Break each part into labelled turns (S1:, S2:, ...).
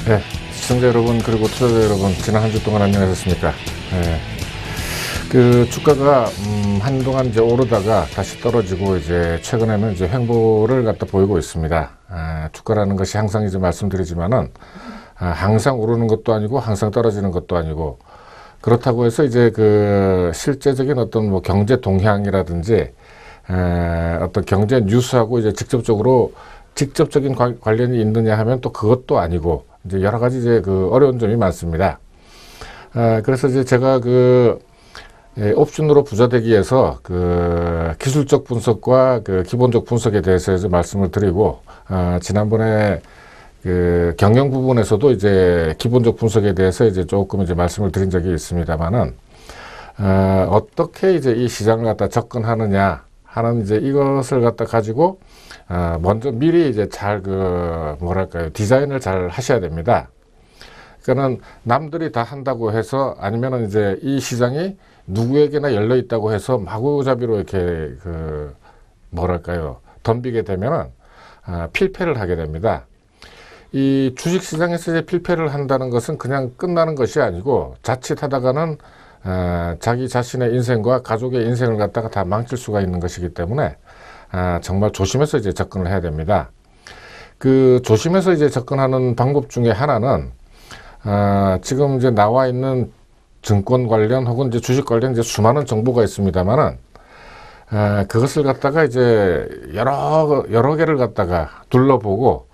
S1: 네, 시청자 여러분 그리고 투자자 여러분 지난 한 주 동안 안녕하셨습니까? 그 주가가 한동안 이제 오르다가 다시 떨어지고 이제 최근에는 이제 횡보를 갖다 보이고 있습니다. 주가라는 것이 항상 이제 말씀드리지만은 항상 오르는 것도 아니고 항상 떨어지는 것도 아니고 그렇다고 해서 이제 그 실제적인 어떤 뭐 경제 동향이라든지 어떤 경제 뉴스하고 이제 직접적인 관련이 있느냐 하면 또 그것도 아니고 이제 여러 가지 이제 그 어려운 점이 많습니다. 그래서 이제 제가 그 옵션으로 부자 되기 위해서 그 기술적 분석과 그 기본적 분석에 대해서 이제 말씀을 드리고 지난번에 그 경영 부분에서도 이제 기본적 분석에 대해서 이제 조금 이제 말씀을 드린 적이 있습니다만은 어떻게 이제 이 시장을 갖다 접근하느냐 하는 이제 이것을 갖다 가지고 먼저 미리 이제 잘 디자인을 잘 하셔야 됩니다. 그러니까는 남들이 다 한다고 해서 아니면은 이제 이 시장이 누구에게나 열려 있다고 해서 마구잡이로 이렇게 덤비게 되면은 필패를 하게 됩니다. 이 주식시장에서 이제 필패를 한다는 것은 그냥 끝나는 것이 아니고 자칫하다가는 자기 자신의 인생과 가족의 인생을 갖다가 다 망칠 수가 있는 것이기 때문에 정말 조심해서 이제 접근을 해야 됩니다. 그 조심해서 이제 접근하는 방법 중에 하나는 지금 이제 나와 있는 증권 관련 혹은 이제 주식 관련 이제 수많은 정보가 있습니다만은 그것을 갖다가 이제 여러 개를 갖다가 둘러보고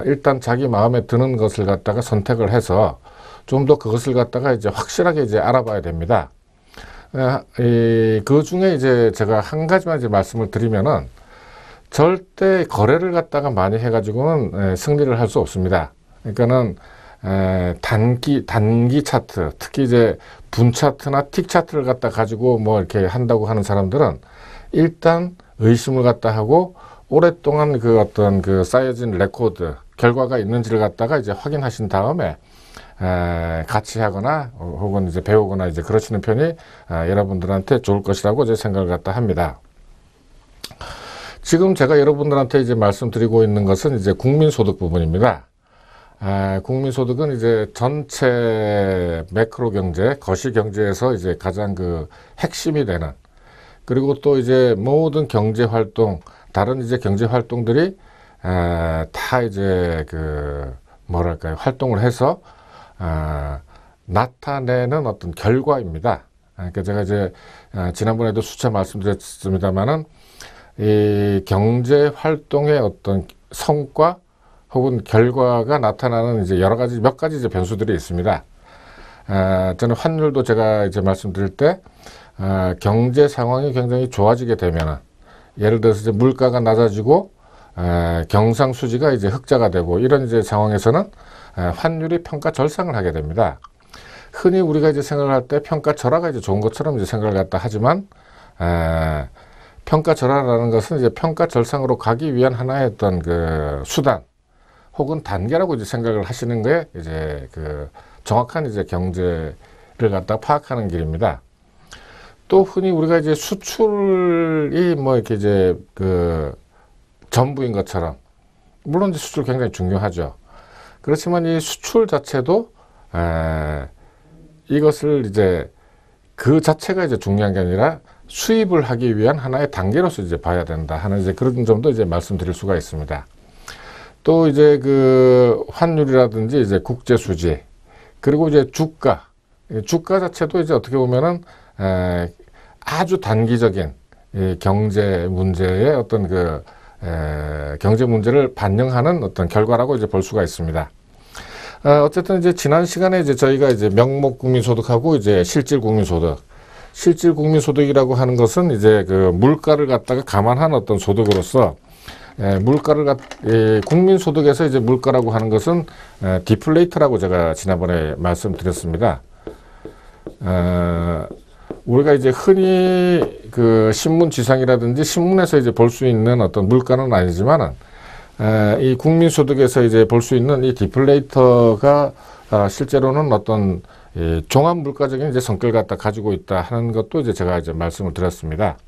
S1: 일단 자기 마음에 드는 것을 갖다가 선택을 해서 좀 더 그것을 갖다가 이제 확실하게 이제 알아봐야 됩니다. 그 중에 이제 제가 한 가지만 이제 말씀을 드리면은 절대 거래를 갖다가 많이 해가지고는 승리를 할 수 없습니다. 그러니까는 단기 차트, 특히 이제 분 차트나 틱 차트를 갖다 가지고 뭐 이렇게 한다고 하는 사람들은 일단 의심을 갖다 하고 오랫동안 그 어떤 그 쌓여진 레코드 결과가 있는지를 갖다가 이제 확인하신 다음에 같이 하거나 혹은 이제 배우거나 이제 그러시는 편이 여러분들한테 좋을 것이라고 이제 생각을 갖다 합니다. 지금 제가 여러분들한테 이제 말씀드리고 있는 것은 이제 국민소득 부분입니다. 국민소득은 이제 전체 매크로 경제, 거시 경제에서 이제 가장 그 핵심이 되는, 그리고 또 이제 모든 경제 활동, 다른 이제 경제 활동들이 다 이제 활동을 해서 나타내는 어떤 결과입니다. 그러니까 제가 이제 지난번에도 수차 말씀드렸습니다만은 이 경제 활동의 어떤 성과 혹은 결과가 나타나는 이제 몇 가지 이제 변수들이 있습니다. 저는 환율도 제가 이제 말씀드릴 때 경제 상황이 굉장히 좋아지게 되면은 예를 들어서 이제 물가가 낮아지고 경상수지가 이제 흑자가 되고 이런 이제 상황에서는 환율이 평가 절상을 하게 됩니다. 흔히 우리가 이제 생각할 때 평가 절하가 이제 좋은 것처럼 이제 생각을 갖다 하지만 평가 절하라는 것은 이제 평가 절상으로 가기 위한 하나의 어떤 그 수단 혹은 단계라고 이제 생각을 하시는 게 이제 그 정확한 이제 경제를 갖다 파악하는 길입니다. 또 흔히 우리가 이제 수출이 뭐 이렇게 이제 그 전부인 것처럼 물론 이제 수출 굉장히 중요하죠. 그렇지만 이 수출 자체도 이것을 이제 그 자체가 이제 중요한 게 아니라 수입을 하기 위한 하나의 단계로서 이제 봐야 된다 하는 이제 그런 점도 이제 말씀드릴 수가 있습니다. 또 이제 그 환율이라든지 이제 국제 수지 그리고 이제 주가 자체도 이제 어떻게 보면은 아주 단기적인 이 경제 문제의 어떤 경제 문제를 반영하는 어떤 결과라고 이제 볼 수가 있습니다. 어쨌든 이제 지난 시간에 이제 저희가 이제 명목 국민소득하고 이제 실질 국민소득이라고 하는 것은 이제 그 물가를 갖다가 감안한 어떤 소득으로서 국민소득에서 이제 물가라고 하는 것은 디플레이터라고 제가 지난번에 말씀드렸습니다. 우리가 이제 흔히 그 신문지상이라든지 신문에서 이제 볼 수 있는 어떤 물가는 아니지만은 이 국민소득에서 이제 볼 수 있는 이 디플레이터가 실제로는 어떤 종합 물가적인 이제 성격을 갖다 가지고 있다 하는 것도 이제 제가 이제 말씀을 드렸습니다.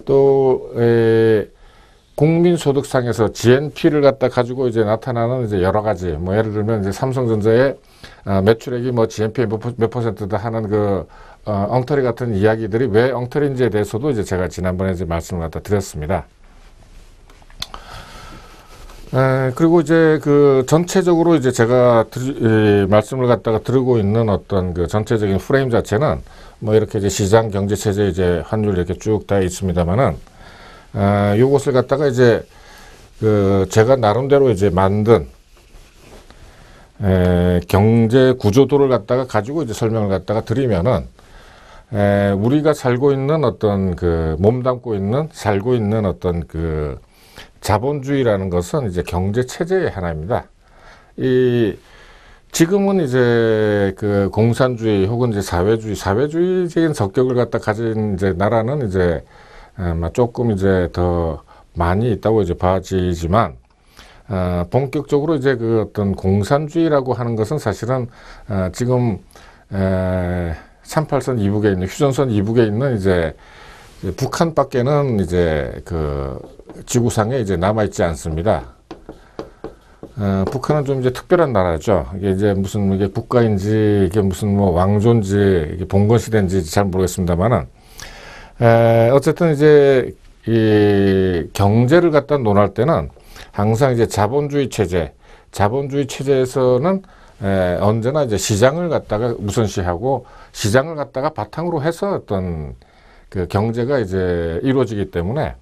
S1: 또 국민소득상에서 GNP를 갖다 가지고 이제 나타나는 이제 여러 가지, 뭐 예를 들면 이제 삼성전자의 매출액이 뭐 GNP 몇 퍼센트다 하는 그 엉터리 같은 이야기들이 왜 엉터리인지에 대해서도 이제 제가 지난번에 이제 말씀을 갖다 드렸습니다. 그리고 이제 그 전체적으로 이제 제가 말씀을 갖다가 드리고 있는 어떤 그 전체적인 프레임 자체는 뭐 이렇게 이제 시장 경제 체제 이제 환율 이렇게 쭉 다 있습니다만은 요것을 갖다가 이제 그 제가 나름대로 이제 만든 경제 구조도를 갖다가 가지고 이제 설명을 갖다가 드리면은 우리가 살고 있는 어떤 그 몸담고 있는 살고 있는 어떤 그 자본주의라는 것은 이제 경제 체제의 하나입니다. 지금은 이제 그 공산주의 혹은 이제 사회주의적인 성격을 갖다 가진 이제 나라는 이제 조금 이제 더 많이 있다고 이제 봐지지만 본격적으로 이제 그 어떤 공산주의라고 하는 것은 사실은 지금 38선 이북에 있는 휴전선 이북에 있는 이제 북한밖에는 이제 그 지구상에 이제 남아 있지 않습니다. 북한은 좀 이제 특별한 나라죠. 이게 이제 무슨 이게 국가인지 이게 무슨 뭐 왕조인지 이게 봉건 시대인지 잘 모르겠습니다만은 어쨌든 이제 이 경제를 갖다 논할 때는 항상 이제 자본주의 체제에서는 언제나 이제 시장을 갖다가 우선시하고 시장을 갖다가 바탕으로 해서 어떤 그 경제가 이제 이루어지기 때문에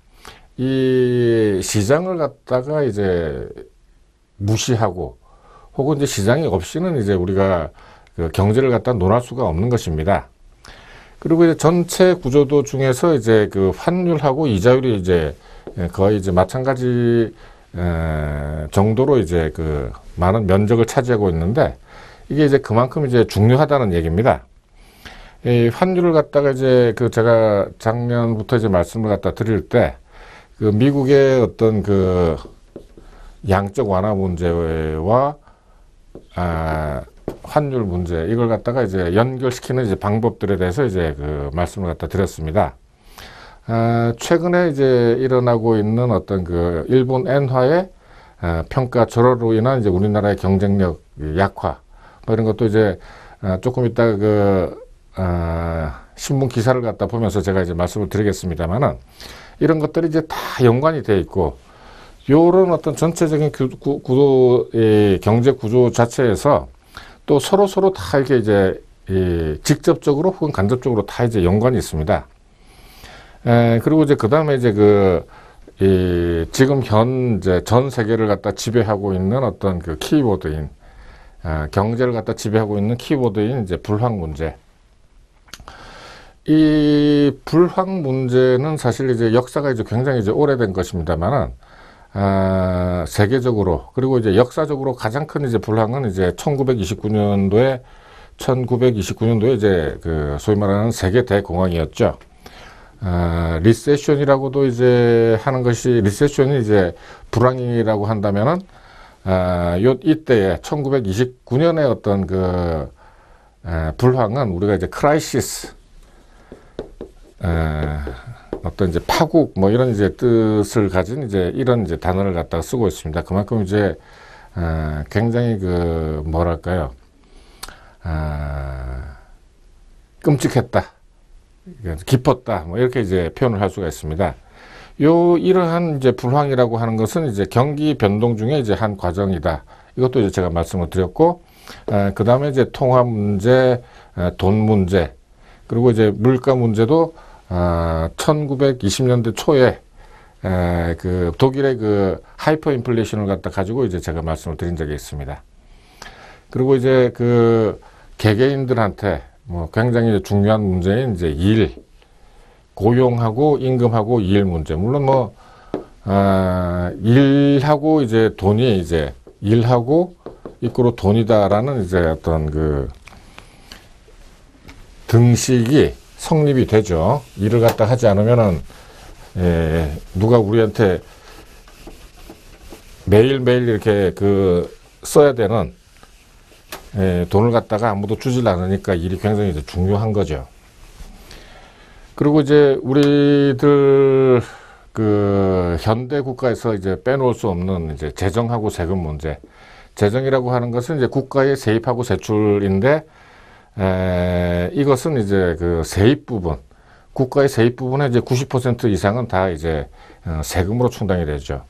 S1: 이 시장을 갖다가 이제 무시하고 혹은 이제 시장이 없이는 이제 우리가 그 경제를 갖다 논할 수가 없는 것입니다. 그리고 이제 전체 구조도 중에서 이제 그 환율하고 이자율이 이제 거의 이제 마찬가지 정도로 이제 그 많은 면적을 차지하고 있는데 이게 이제 그만큼 이제 중요하다는 얘기입니다. 이 환율을 갖다가 이제 그 제가 작년부터 이제 말씀을 갖다 드릴 때 그 미국의 어떤 그 양적 완화 문제와 환율 문제 이걸 갖다가 이제 연결시키는 이제 방법들에 대해서 이제 그 말씀을 갖다 드렸습니다. 최근에 이제 일어나고 있는 어떤 그 일본 엔화의 평가 절하로 인한 이제 우리나라의 경쟁력 약화 뭐 이런 것도 이제 조금 이따 그 신문 기사를 갖다 보면서 제가 이제 말씀을 드리겠습니다만은 이런 것들이 이제 다 연관이 돼 있고 요런 어떤 전체적인 구도 경제 구조 자체에서 또 서로 다 이렇게 이제 직접적으로 혹은 간접적으로 다 이제 연관이 있습니다. 그리고 이제 그 다음에 이제 지금 현재 전 세계를 갖다 지배하고 있는 어떤 그 키워드인 경제를 갖다 지배하고 있는 키워드인 이제 불황 문제. 이 불황 문제는 사실 이제 역사가 이제 굉장히 이제 오래된 것입니다만은 세계적으로 그리고 이제 역사적으로 가장 큰 이제 불황은 이제 1929년도에 이제 그 소위 말하는 세계 대공황이었죠. 리세션이라고도 이제 하는 것이 리세션이 이제 불황이라고 한다면은 이때에 1929년에 어떤 그 불황은 우리가 이제 크라이시스 어떤 이제 파국 뭐 이런 이제 뜻을 가진 이제 이런 이제 단어를 갖다가 쓰고 있습니다. 그만큼 이제 굉장히 그 뭐랄까요 끔찍했다, 깊었다 뭐 이렇게 이제 표현을 할 수가 있습니다. 이러한 이제 불황이라고 하는 것은 이제 경기 변동 중에 이제 한 과정이다. 이것도 이제 제가 말씀을 드렸고 그 다음에 이제 통화 문제, 돈 문제 그리고 이제 물가 문제도 1920년대 초에 그 독일의 그 하이퍼 인플레이션을 갖다 가지고 이제 제가 말씀을 드린 적이 있습니다. 그리고 이제 그 개개인들한테 뭐 굉장히 중요한 문제인 이제 고용하고 임금하고 일 문제. 물론 뭐 일하고 이제 돈이 이제 일하고 이꼬로 돈이다라는 이제 어떤 그 등식이 성립이 되죠. 일을 갖다 하지 않으면은 누가 우리한테 매일매일 이렇게 그 써야 되는 돈을 갖다가 아무도 주질 않으니까 일이 굉장히 이제 중요한 거죠. 그리고 이제 우리들 그 현대 국가에서 이제 빼놓을 수 없는 이제 재정하고 세금 문제. 재정이라고 하는 것은 이제 국가의 세입하고 세출인데, 이것은 이제 그 세입 부분, 국가의 세입 부분의 이제 90% 이상은 다 이제 세금으로 충당이 되죠.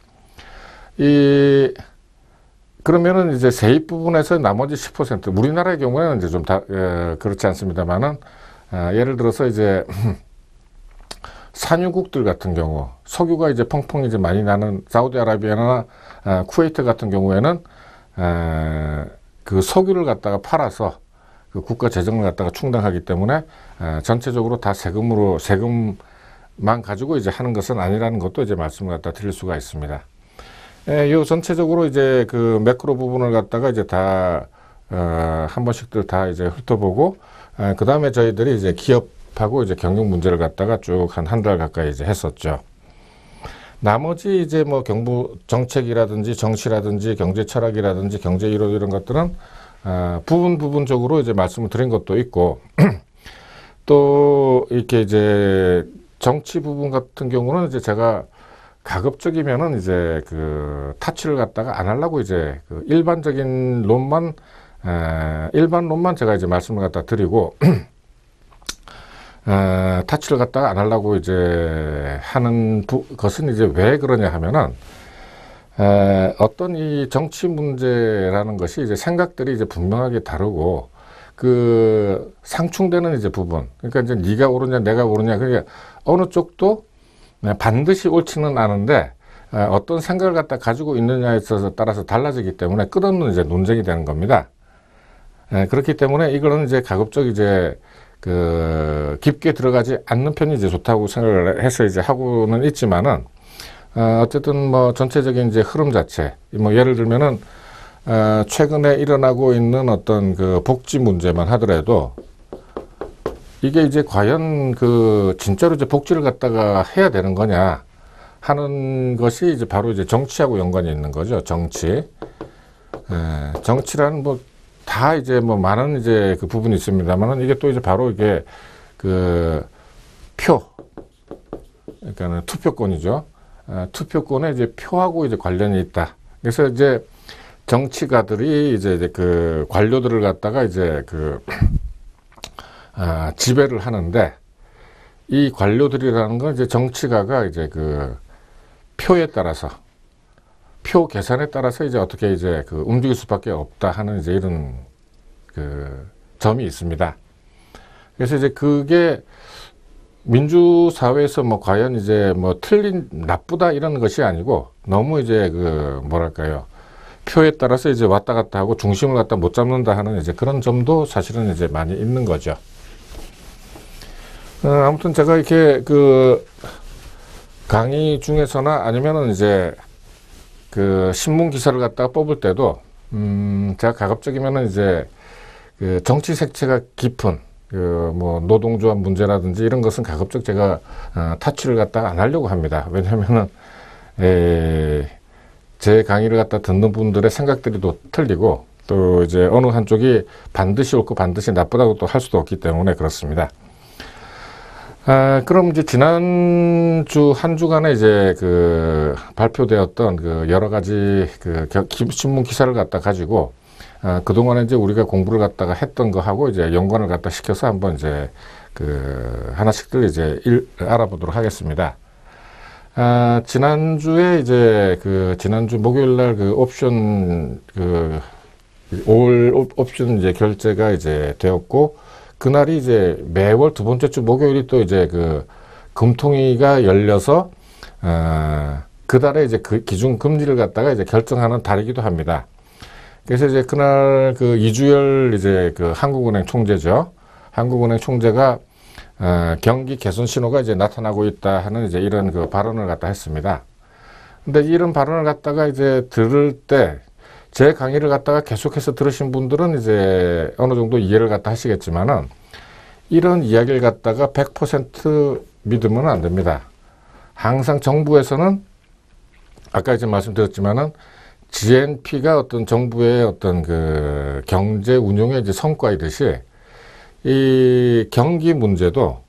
S1: 그러면은 이제 세입 부분에서 나머지 10%, 우리나라의 경우에는 이제 좀 그렇지 않습니다만은, 예를 들어서 이제 산유국들 같은 경우, 석유가 이제 펑펑 이제 많이 나는 사우디아라비아나 쿠웨이트 같은 경우에는 그 석유를 갖다가 팔아서 그 국가 재정을 갖다가 충당하기 때문에 전체적으로 다 세금만 가지고 이제 하는 것은 아니라는 것도 이제 말씀을 갖다 드릴 수가 있습니다. 요 전체적으로 이제 그 매크로 부분을 갖다가 이제 다 한 번씩들 다 이제 훑어보고, 그 다음에 저희들이 이제 기업하고 이제 경영 문제를 갖다가 쭉 한 달 가까이 이제 했었죠. 나머지 이제 뭐 경부 정책이라든지 정치라든지 경제 철학이라든지 경제 이론 이런 것들은 부분적으로 이제 말씀을 드린 것도 있고, 또 이렇게 이제 정치 부분 같은 경우는 이제 제가 가급적이면은 이제 그 타치를 갖다가 안 하려고 이제 그 일반적인 론만 일반론만 제가 이제 말씀을 갖다 드리고 타치를 갖다가 안 하려고 이제 하는 것은 이제 왜 그러냐 하면은 어떤 이 정치 문제라는 것이 이제 생각들이 이제 분명하게 다르고 그 상충되는 이제 부분, 그러니까 이제 네가 옳으냐 내가 옳으냐, 그러니까 어느 쪽도 반드시 옳지는 않은데 어떤 생각을 갖다 가지고 있느냐에 있어서 따라서 달라지기 때문에 끝없는 이제 논쟁이 되는 겁니다. 그렇기 때문에 이거는 이제 가급적 이제 그 깊게 들어가지 않는 편이 이제 좋다고 생각을 해서 이제 하고는 있지만은 어쨌든 뭐 전체적인 이제 흐름 자체, 뭐 예를 들면은 최근에 일어나고 있는 어떤 그 복지 문제만 하더라도 이게 이제 과연 그 진짜로 이제 복지를 갖다가 해야 되는 거냐 하는 것이 이제 바로 이제 정치하고 연관이 있는 거죠. 정치라는 뭐 다 이제 뭐 많은 이제 그 부분이 있습니다만은 이게 또 이제 바로 이게 그 그러니까 투표권이죠. 투표권에 이제 표하고 이제 관련이 있다. 그래서 이제 정치가들이 이제 그 관료들을 갖다가 이제 그 지배를 하는데, 이 관료들이라는 건 이제 정치가가 이제 그 표에 따라서 표 계산에 따라서 이제 어떻게 이제 그 움직일 수밖에 없다 하는 이제 이런 그 점이 있습니다. 그래서 이제 그게 민주사회에서 뭐 과연 이제 뭐 나쁘다 이런 것이 아니고, 너무 이제 그 뭐랄까요, 표에 따라서 이제 왔다 갔다 하고 중심을 갖다 못 잡는다 하는 이제 그런 점도 사실은 이제 많이 있는 거죠. 아무튼 제가 이렇게 그 강의 중에서나 아니면은 이제 그 신문 기사를 갖다가 뽑을 때도 제가 가급적이면은 이제 그 정치 색채가 깊은 그 뭐 노동조합 문제라든지 이런 것은 가급적 제가 타치를 갖다가 안 하려고 합니다. 왜냐면은 제 강의를 갖다 듣는 분들의 생각들이 또 틀리고, 또 이제 어느 한쪽이 반드시 옳고 반드시 나쁘다고 또 할 수도 없기 때문에 그렇습니다. 그럼 이제 지난주 한 주간에 이제 그 발표되었던 그 여러 가지 그 신문 기사를 갖다 가지고 그동안에 이제 우리가 공부를 갖다가 했던 거하고 이제 연관을 갖다 시켜서 한번 이제 그 하나씩들 이제 알아보도록 하겠습니다. 지난주에 이제 그 지난주 목요일 날 그 옵션 올 옵션 이제 결제가 이제 되었고, 그날이 이제 매월 두 번째 주 목요일이 또 이제 그 금통위가 열려서 그 달에 이제 그 기준 금리를 갖다가 이제 결정하는 달이기도 합니다. 그래서 이제 그날 그 이주열 이제 그 한국은행 총재죠. 한국은행 총재가 경기 개선 신호가 이제 나타나고 있다 하는 이제 이런 그 발언을 갖다 했습니다. 근데 이런 발언을 갖다가 이제 들을 때 제 강의를 갖다가 계속해서 들으신 분들은 이제 어느 정도 이해를 갖다 하시겠지만은, 이런 이야기를 갖다가 100% 믿으면 안 됩니다. 항상 정부에서는 아까 이제 말씀드렸지만은 GNP가 어떤 정부의 어떤 그 경제 운용의 이제 성과이듯이, 이 경기 문제도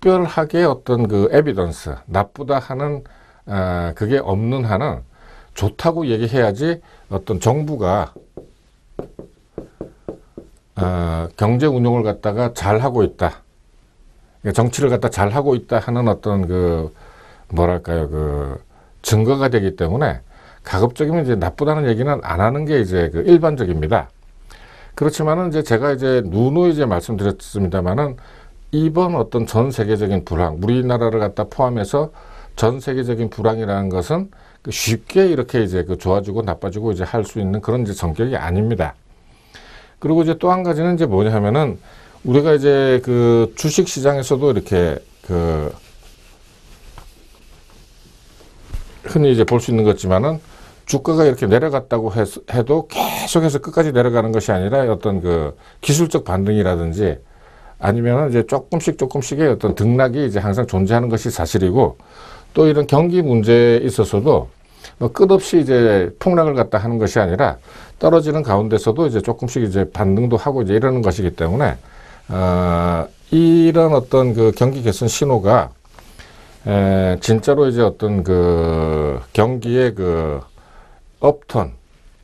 S1: 특별하게 어떤 그 에비던스, 나쁘다 하는 그게 없는 한은 좋다고 얘기해야지 어떤 정부가 경제 운용을 갖다가 잘 하고 있다, 정치를 갖다 잘 하고 있다 하는 어떤 그 뭐랄까요, 그 증거가 되기 때문에 가급적이면 이제 나쁘다는 얘기는 안 하는 게 이제 그 일반적입니다. 그렇지만은 이제 제가 이제 누누이 이제 말씀드렸습니다만은 이번 어떤 전 세계적인 불황, 우리나라를 갖다 포함해서 전 세계적인 불황이라는 것은 쉽게 이렇게 이제 그 좋아지고 나빠지고 이제 할 수 있는 그런 이제 성격이 아닙니다. 그리고 이제 또 한 가지는 이제 뭐냐 하면은 우리가 이제 그 주식 시장에서도 이렇게 그 흔히 이제 볼 수 있는 것지만은 주가가 이렇게 내려갔다고 해도 계속해서 끝까지 내려가는 것이 아니라 어떤 그 기술적 반등이라든지 아니면 이제 조금씩의 어떤 등락이 이제 항상 존재하는 것이 사실이고, 또 이런 경기 문제에 있어서도 뭐 끝없이 이제 폭락을 갖다 하는 것이 아니라 떨어지는 가운데서도 이제 조금씩 이제 반등도 하고 이제 이러는 것이기 때문에 이런 어떤 그 경기 개선 신호가 진짜로 이제 어떤 그 경기의 그 업턴,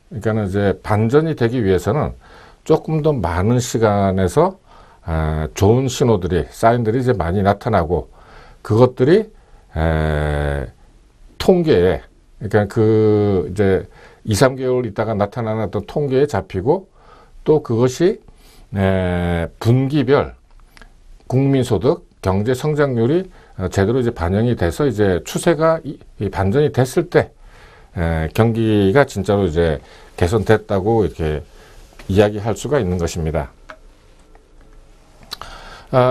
S1: 그러니까는 이제 반전이 되기 위해서는 조금 더 많은 시간에서 좋은 신호들이, 사인들이 이제 많이 나타나고, 그것들이 통계에, 그러니까 그 이제 2, 3개월 있다가 나타나는 어떤 통계에 잡히고, 또 그것이 분기별 국민소득, 경제 성장률이 제대로 이제 반영이 돼서 이제 추세가 반전이 됐을 때 경기가 진짜로 이제 개선됐다고 이렇게 이야기할 수가 있는 것입니다.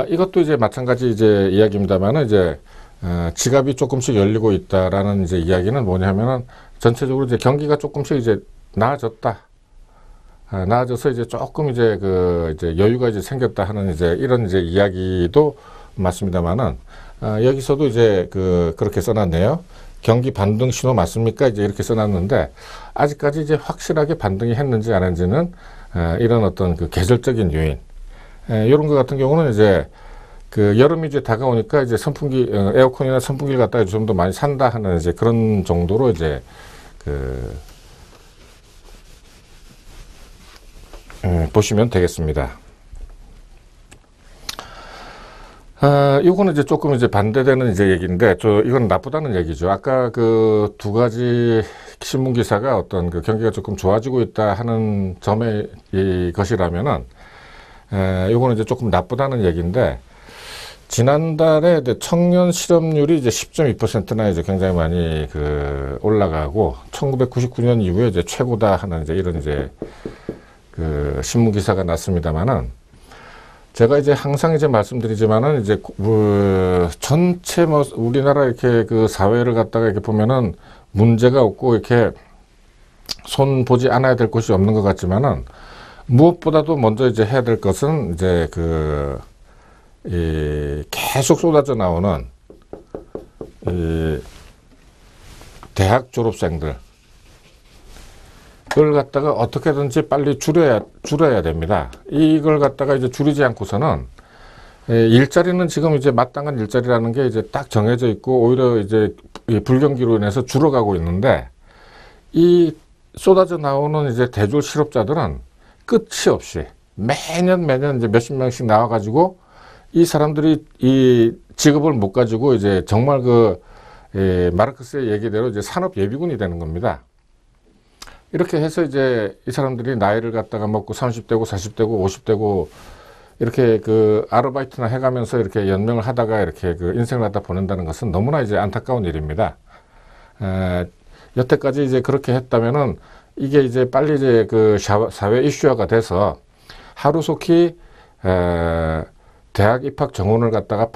S1: 이것도 이제 마찬가지 이제 이야기입니다만은 이제 지갑이 조금씩 열리고 있다라는 이제 이야기는 뭐냐면은 전체적으로 이제 경기가 조금씩 이제 나아졌다. 나아져서 이제 조금 이제 그 이제 여유가 이제 생겼다 하는 이제 이런 이제 이야기도 맞습니다만은 여기서도 이제 그렇게 써놨네요. 경기 반등 신호 맞습니까? 이제 이렇게 써놨는데 아직까지 이제 확실하게 반등이 했는지 안 했는지는 이런 어떤 그 계절적인 요인, 이런 것 같은 경우는 이제 그 여름이 이제 다가오니까 이제 선풍기, 에어컨이나 선풍기를 갖다가 좀 더 많이 산다 하는 이제 그런 정도로 이제 보시면 되겠습니다. 이거는 이제 조금 이제 반대되는 이제 얘기인데, 이건 나쁘다는 얘기죠. 아까 그 두 가지 신문 기사가 어떤 그 경기가 조금 좋아지고 있다 하는 점의 것이라면은, 이거는 이제 조금 나쁘다는 얘기인데, 지난달에 청년 실업률이 이제 10.2%나 이제 굉장히 많이 올라가고, 1999년 이후에 이제 최고다 하는 이제 이런 이제 신문 기사가 났습니다만은, 제가 이제 항상 이제 말씀드리지만은 이제 전체 뭐 우리나라 이렇게 그 사회를 갖다가 이렇게 보면은 문제가 없고 이렇게 손 보지 않아야 될 곳이 없는 것 같지만은, 무엇보다도 먼저 이제 해야 될 것은 이제 계속 쏟아져 나오는 대학 졸업생들, 그걸 갖다가 어떻게든지 빨리 줄여야 됩니다. 이걸 갖다가 이제 줄이지 않고서는 일자리는 지금 이제 마땅한 일자리라는 게 이제 딱 정해져 있고 오히려 이제 불경기로 인해서 줄어가고 있는데, 이 쏟아져 나오는 이제 대졸 실업자들은 끝이 없이 매년 이제 몇십 명씩 나와가지고 이 사람들이 이 직업을 못 가지고 이제 정말 마르크스의 얘기대로 이제 산업 예비군이 되는 겁니다. 이렇게 해서 이제 이 사람들이 나이를 갖다가 먹고 30대고 40대고 50대고 이렇게 아르바이트나 해가면서 이렇게 연명을 하다가 이렇게 인생을 갖다 보낸다는 것은 너무나 이제 안타까운 일입니다. 여태까지 이제 그렇게 했다면은 이게 이제 빨리 이제 사회 이슈화가 돼서 하루속히 대학 입학 정원을 갖다가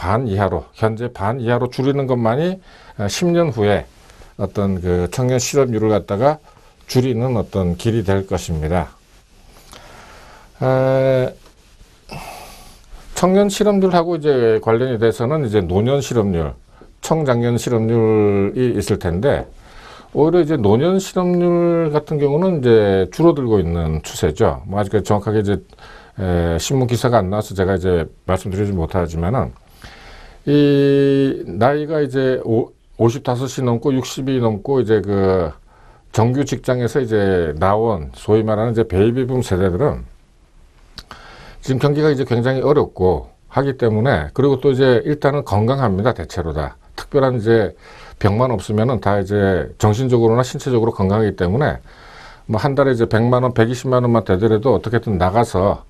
S1: 현재 반 이하로 줄이는 것만이 10년 후에 어떤 청년 실업률을 갖다가 줄이는 어떤 길이 될 것입니다. 청년 실업률하고 이제 관련이 돼서는 이제 노년 실업률, 청장년 실업률이 있을 텐데, 오히려 이제 노년 실업률 같은 경우는 이제 줄어들고 있는 추세죠. 뭐 아직까지 정확하게 이제 신문 기사가 안 나와서 제가 이제 말씀드리지 못하지만은, 이 나이가 이제 55이 넘고 60이 넘고 이제 그 정규 직장에서 이제 나온 소위 말하는 이제 베이비붐 세대들은 지금 경기가 이제 굉장히 어렵고 하기 때문에, 그리고 또 이제 일단은 건강합니다. 대체로 다. 특별한 이제 병만 없으면은 다 이제 정신적으로나 신체적으로 건강하기 때문에 뭐 한 달에 이제 100만 원, 120만 원만 되더라도 어떻게든 나가서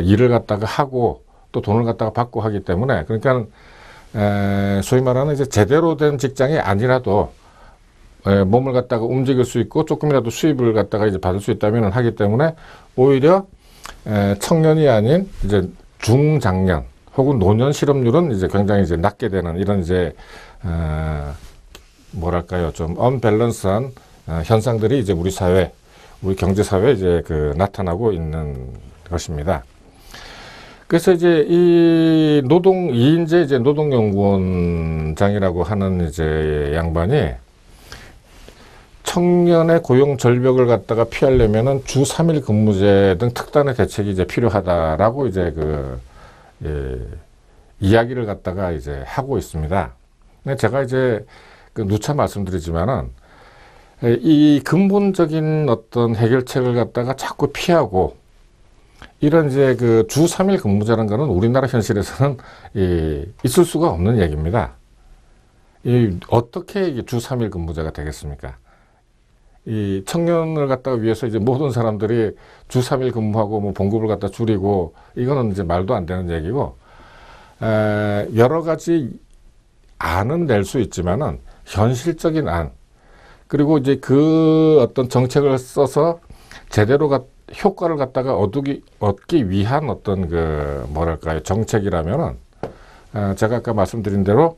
S1: 일을 갖다가 하고 또 돈을 갖다가 받고 하기 때문에, 그러니까 소위 말하는 이제 제대로 된 직장이 아니라도 몸을 갖다가 움직일 수 있고 조금이라도 수입을 갖다가 이제 받을 수 있다면 하기 때문에 오히려 청년이 아닌 이제 중장년 혹은 노년 실업률은 이제 굉장히 이제 낮게 되는 이런 이제 뭐랄까요, 좀 언밸런스한 현상들이 이제 우리 사회, 우리 경제 사회에 이제 그 나타나고 있는 것입니다. 그래서 이제 이 이인재 이제 노동연구원장이라고 하는 이제 양반이 청년의 고용 절벽을 갖다가 피하려면은 주 3일 근무제 등 특단의 대책이 이제 필요하다라고 이제 이야기를 갖다가 이제 하고 있습니다. 근데 제가 이제 누차 말씀드리지만은 이 근본적인 어떤 해결책을 갖다가 자꾸 피하고 이런 이제 그 주 3일 근무제라는 거는 우리나라 현실에서는 있을 수가 없는 얘기입니다. 어떻게 이게 주 3일 근무제가 되겠습니까? 이 청년을 갖다가 위해서 이제 모든 사람들이 주 3일 근무하고 뭐 봉급을 갖다 줄이고 이거는 이제 말도 안 되는 얘기고, 여러 가지 안은 낼 수 있지만은 현실적인 안, 그리고 이제 그 어떤 정책을 써서 제대로 효과를 갖다가 얻기 위한 어떤 그 뭐랄까요, 정책이라면은 제가 아까 말씀드린 대로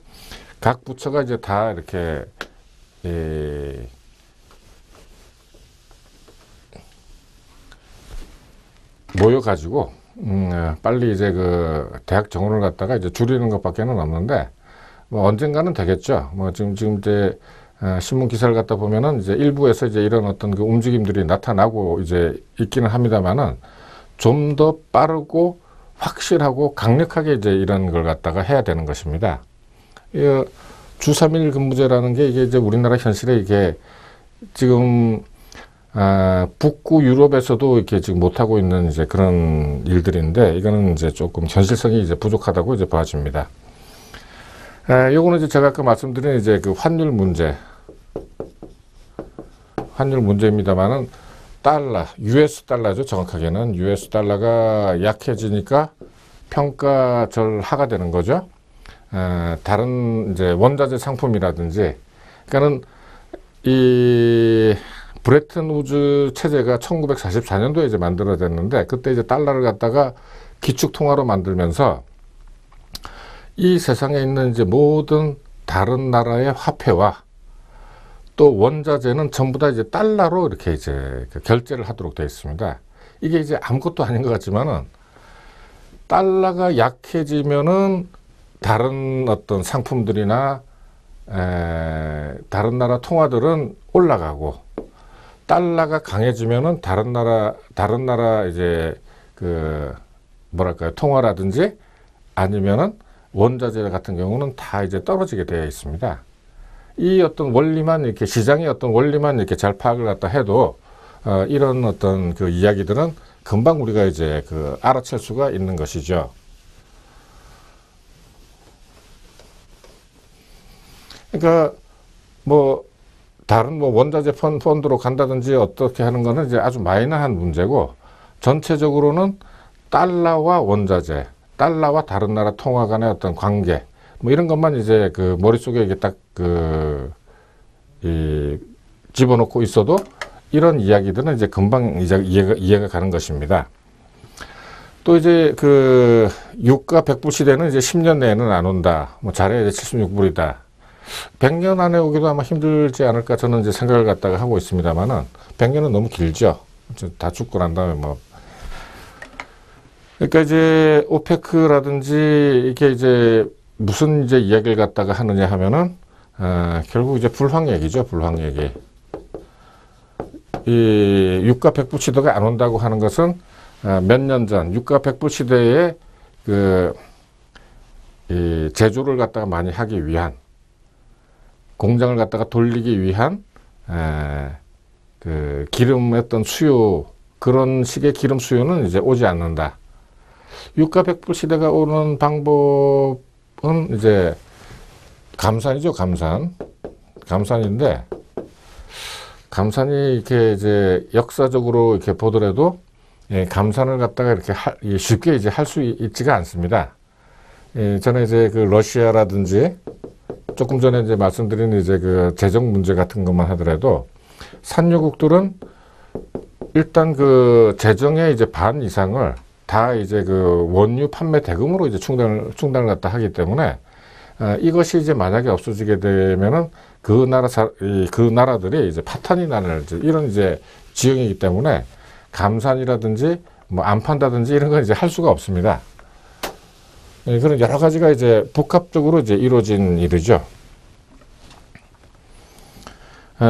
S1: 각 부처가 이제 다 이렇게 모여가지고 빨리 이제 그 대학 정원을 갖다가 이제 줄이는 것밖에는 없는데, 뭐 언젠가는 되겠죠. 뭐 지금 이제 신문 기사를 갖다 보면은 이제 일부에서 이제 이런 어떤 그 움직임들이 나타나고 이제 있기는 합니다만은 좀 더 빠르고 확실하고 강력하게 이제 이런 걸 갖다가 해야 되는 것입니다. 주 3일 근무제라는 게 이게 이제 우리나라 현실에 이게 지금 북구 유럽에서도 이렇게 지금 못하고 있는 이제 그런 일들인데, 이거는 이제 조금 현실성이 이제 부족하다고 이제 봐집니다. 요거는 이제 제가 아까 말씀드린 이제 그 환율 문제입니다만은 US 달러죠. 정확하게는 US 달러가 약해지니까 평가절하가 되는 거죠. 다른 이제 원자재 상품이라든지, 그러니까는 이 브레튼 우즈 체제가 1944년도에 이제 만들어졌는데, 그때 이제 달러를 갖다가 기축 통화로 만들면서 이 세상에 있는 이제 모든 다른 나라의 화폐와 또 원자재는 전부 다 이제 달러로 이렇게 이제 결제를 하도록 되어 있습니다. 이게 이제 아무것도 아닌 것 같지만은 달러가 약해지면은 다른 어떤 상품들이나 다른 나라 통화들은 올라가고, 달러가 강해지면은 다른 나라 이제 그 뭐랄까요, 통화라든지 아니면은 원자재 같은 경우는 다 이제 떨어지게 되어 있습니다. 이 어떤 원리만 이렇게 시장의 어떤 원리만 이렇게 잘 파악을 갖다 해도 이런 어떤 그 이야기들은 금방 우리가 이제 그 알아챌 수가 있는 것이죠. 그러니까 뭐 다른 뭐 원자재 펀드로 간다든지 어떻게 하는 거는 이제 아주 마이너한 문제고, 전체적으로는 달러와 원자재, 달러와 다른 나라 통화 간의 어떤 관계, 뭐 이런 것만 이제 그 머릿속에 이게 딱 집어넣고 있어도 이런 이야기들은 이제 금방 이제 이해가 가는 것입니다. 또 이제 그 유가 100불 시대는 이제 10년 내에는 안 온다. 뭐 잘해야 이제 76불이다. 100년 안에 오기도 아마 힘들지 않을까 저는 이제 생각을 갖다가 하고 있습니다만은 100년은 너무 길죠. 다 죽고 난 다음에 뭐. 그러니까 이제 오페크라든지 이게 이제 무슨 이제 이야기를 갖다가 하느냐 하면은 결국 이제 불황 얘기죠. 불황 얘기. 이 유가 100불 시대가 안 온다고 하는 것은 몇 년 전 유가 100불 시대에 그 이 제조를 갖다가 많이 하기 위한, 공장을 갖다가 돌리기 위한 그 기름의 어떤 수요, 그런 식의 기름 수요는 이제 오지 않는다. 유가 100불 시대가 오는 방법은 이제 감산이죠. 감산인데, 감산이 이렇게 이제 역사적으로 이렇게 보더라도, 예, 감산을 갖다가 이렇게 쉽게 이제 할 수 있지가 않습니다. 예, 전에 이제 그 러시아라든지 조금 전에 이제 말씀드린 이제 그 재정 문제 같은 것만 하더라도 산유국들은 일단 그 재정의 이제 반 이상을 다 이제 그 원유 판매 대금으로 이제 충당을 갖다 하기 때문에, 이것이 이제 만약에 없어지게 되면은 그 나라들이 이제 파탄이 나는 이런 이제 지형이기 때문에 감산이라든지 뭐 안 판다든지 이런 건 이제 할 수가 없습니다. 그런 여러 가지가 이제 복합적으로 이제 이루어진 일이죠.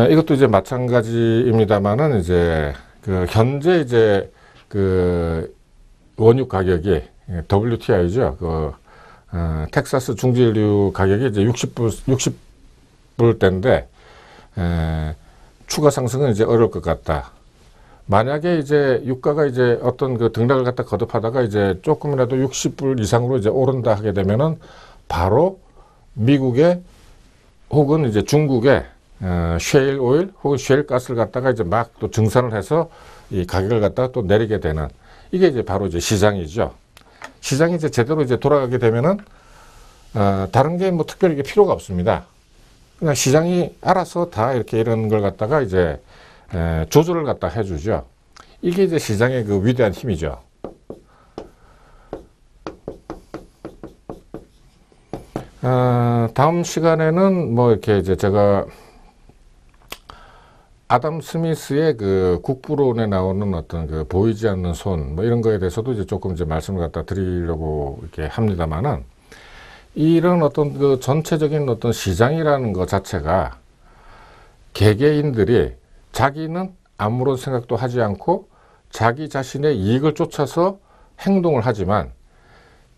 S1: 이것도 이제 마찬가지입니다만은 이제 그 현재 이제 그 원유 가격이 WTI죠. 그 텍사스 중진유 가격이 이제 60불대인데 추가 상승은 이제 어려울 것 같다. 만약에 이제 유가가 이제 어떤 그 등락을 갖다 거듭하다가 이제 조금이라도 60불 이상으로 이제 오른다 하게 되면은 바로 미국의 혹은 이제 중국의 셰일 오일 혹은 셰일 가스를 갖다가 이제 막 또 증산을 해서 이 가격을 갖다가 또 내리게 되는, 이게 이제 바로 이제 시장이죠. 시장이 이제 제대로 이제 돌아가게 되면은 다른 게 뭐 특별히 필요가 없습니다. 그냥 시장이 알아서 다 이렇게 이런 걸 갖다가 이제 조절을 갖다 해주죠. 이게 이제 시장의 그 위대한 힘이죠. 다음 시간에는 뭐 이렇게 이제 제가 아담 스미스의 그 국부론에 나오는 어떤 그 보이지 않는 손, 뭐 이런 거에 대해서도 이제 조금 이제 말씀을 갖다 드리려고 이렇게 합니다만은, 이런 어떤 그 전체적인 어떤 시장이라는 것 자체가 개개인들이 자기는 아무런 생각도 하지 않고 자기 자신의 이익을 쫓아서 행동을 하지만,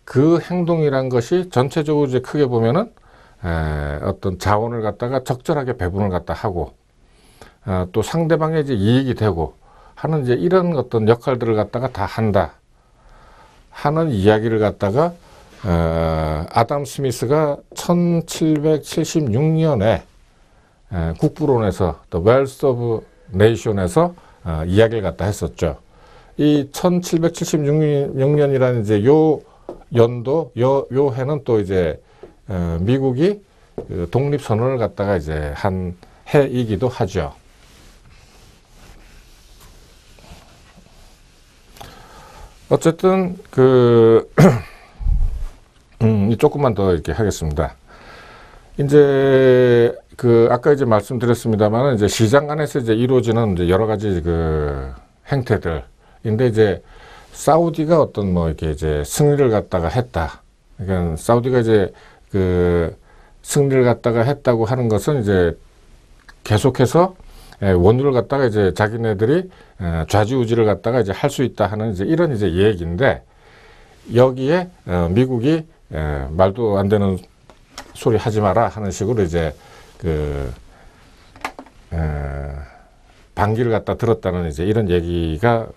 S1: 그 행동이란 것이 전체적으로 이제 크게 보면은 어떤 자원을 갖다가 적절하게 배분을 갖다 하고, 또 상대방의 이제 이익이 되고 하는 이제 이런 어떤 역할들을 갖다가 다 한다 하는 이야기를 갖다가 아담 스미스가 1776년에 국부론에서 The Wealth of Nation에서 이야기를 갖다 했었죠. 이 1776년이라는 이제 요 연도, 요 해는 또 이제 미국이 그 독립선언을 갖다가 이제 한 해이기도 하죠. 어쨌든 조금만 더 이렇게 하겠습니다. 이제 아까 이제 말씀드렸습니다만, 이제 시장 안에서 이제 이루어지는 이제 여러 가지 그 행태들인데, 이제 사우디가 어떤 뭐 이렇게 이제 승리를 갖다가 했다. 그러니까 사우디가 이제 그 승리를 갖다가 했다고 하는 것은 이제 계속해서 원유를 갖다가 이제 자기네들이 좌지우지를 갖다가 이제 할 수 있다 하는 이제 이런 이제 얘기인데, 여기에 미국이 말도 안 되는 소리 하지 마라 하는 식으로 이제 반기를 갖다 들었다는 이제 이런 얘기가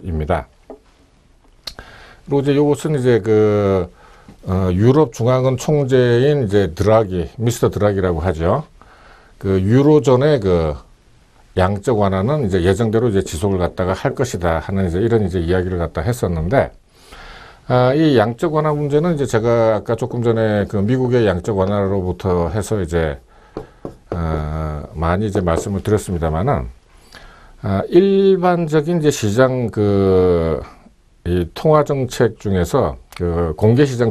S1: 입니다. 그리고 이제 요것은 이제 유럽 중앙은 총재인 이제 드라기, 미스터 드라기라고 하죠. 유로존의 양적 완화는 이제 예정대로 이제 지속을 갖다가 할 것이다 하는 이제 이런 이제 이야기를 갖다 했었는데, 이 양적 완화 문제는 이제 제가 아까 조금 전에 미국의 양적 완화로부터 해서 이제 많이 이제 말씀을 드렸습니다만은, 일반적인 이제 시장 이 통화 정책 중에서 공개 시장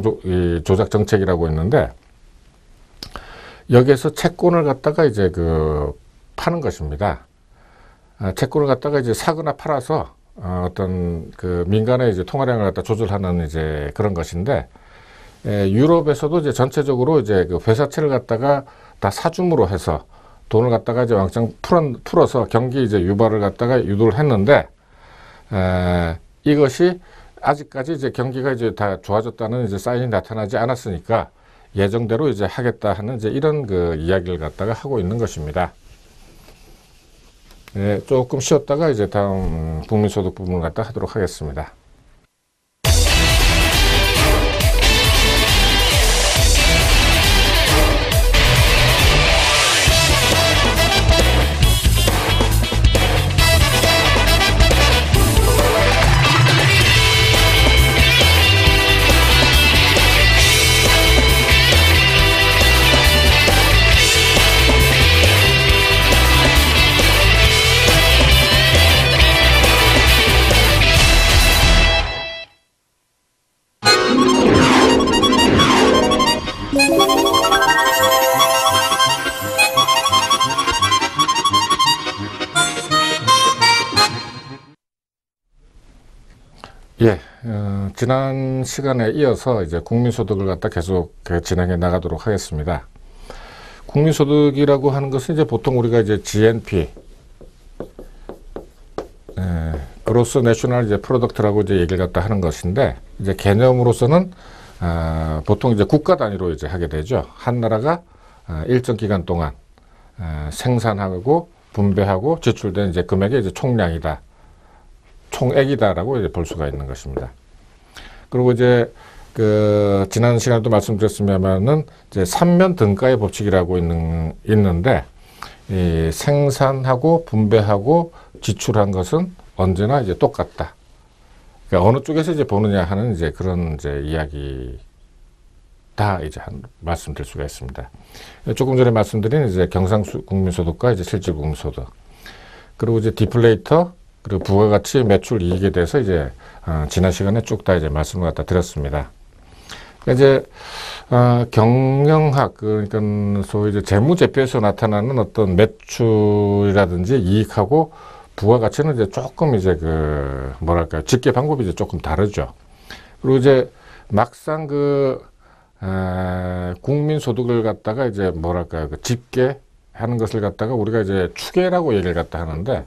S1: 조작 정책이라고 있는데, 여기에서 채권을 갖다가 이제 파는 것입니다. 채권을 갖다가 이제 사거나 팔아서 어떤 민간의 이제 통화량을 갖다 조절하는 이제 그런 것인데, 유럽에서도 이제 전체적으로 이제 회사채를 갖다가 다 사줌으로 해서 돈을 갖다가 이제 왕창 풀어서 경기 이제 유발을 갖다가 유도를 했는데, 이것이 아직까지 이제 경기가 이제 다 좋아졌다는 이제 사인이 나타나지 않았으니까 예정대로 이제 하겠다 하는 이제 이런 그 이야기를 갖다가 하고 있는 것입니다. 네, 조금 쉬었다가 이제 다음 국민소득 부분을 갖다 하도록 하겠습니다. 예, 지난 시간에 이어서 이제 국민소득을 갖다 계속 진행해 나가도록 하겠습니다. 국민소득이라고 하는 것은 이제 보통 우리가 이제 GNP, 그로스 내셔널 이제 프로덕트라고 이제 얘기를 갖다 하는 것인데, 이제 개념으로서는 보통 이제 국가 단위로 이제 하게 되죠. 한 나라가 일정 기간 동안 생산하고 분배하고 지출된 이제 금액의 이제 총량이다. 총액이다라고 이제 볼 수가 있는 것입니다. 그리고 이제 지난 시간에도 말씀드렸습니다만은 이제 삼면 등가의 법칙이라고 있는데, 이 생산하고 분배하고 지출한 것은 언제나 이제 똑같다. 그러니까 어느 쪽에서 이제 보느냐 하는 이제 그런 이제 이야기 다 이제 말씀드릴 수가 있습니다. 조금 전에 말씀드린 이제 경상국민소득과 이제 실질국민소득, 그리고 이제 디플레이터, 그리고 부가가치, 매출, 이익에 대해서 이제 지난 시간에 쭉 다 이제 말씀을 갖다 드렸습니다. 그러니까 이제 경영학, 그러니까 소위 이제 재무제표에서 나타나는 어떤 매출이라든지 이익하고 부가가치는 이제 조금 이제 뭐랄까요, 집계 방법이 이제 조금 다르죠. 그리고 이제 막상 국민소득을 갖다가 이제 뭐랄까요, 집계하는 것을 갖다가 우리가 이제 추계라고 얘기를 갖다 하는데,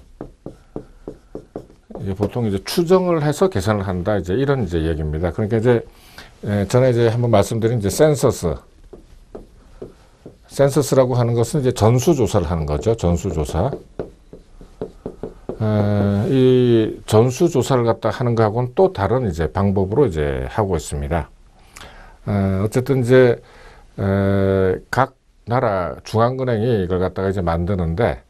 S1: 보통 이제 추정을 해서 계산을 한다, 이제 이런 이제 얘기입니다. 그러니까 이제 전에 이제 한번 말씀드린 이제 센서스라고 하는 것은 이제 전수조사를 하는 거죠. 전수조사. 이 전수조사를 갖다 하는 거하고는 또 다른 이제 방법으로 이제 하고 있습니다. 어쨌든 이제 각 나라 중앙은행이 이걸 갖다가 이제 만드는데,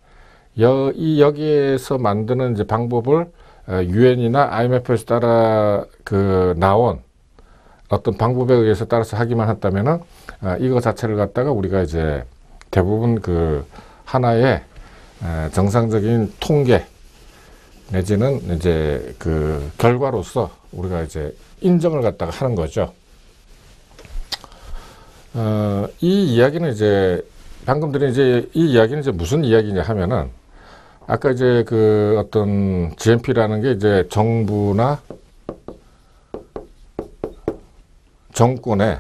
S1: 여기에서 만드는 이제 방법을 유엔이나 IMF에서 따라 나온 어떤 방법에 의해서 따라서 하기만 했다면은 이거 자체를 갖다가 우리가 이제 대부분 하나의 정상적인 통계 내지는 이제 결과로서 우리가 이제 인정을 갖다가 하는 거죠. 이 이야기는 이제 방금 드린 이제 이 이야기는 이제 무슨 이야기냐 하면은, 아까 이제 어떤 GNP라는 게 이제 정부나 정권의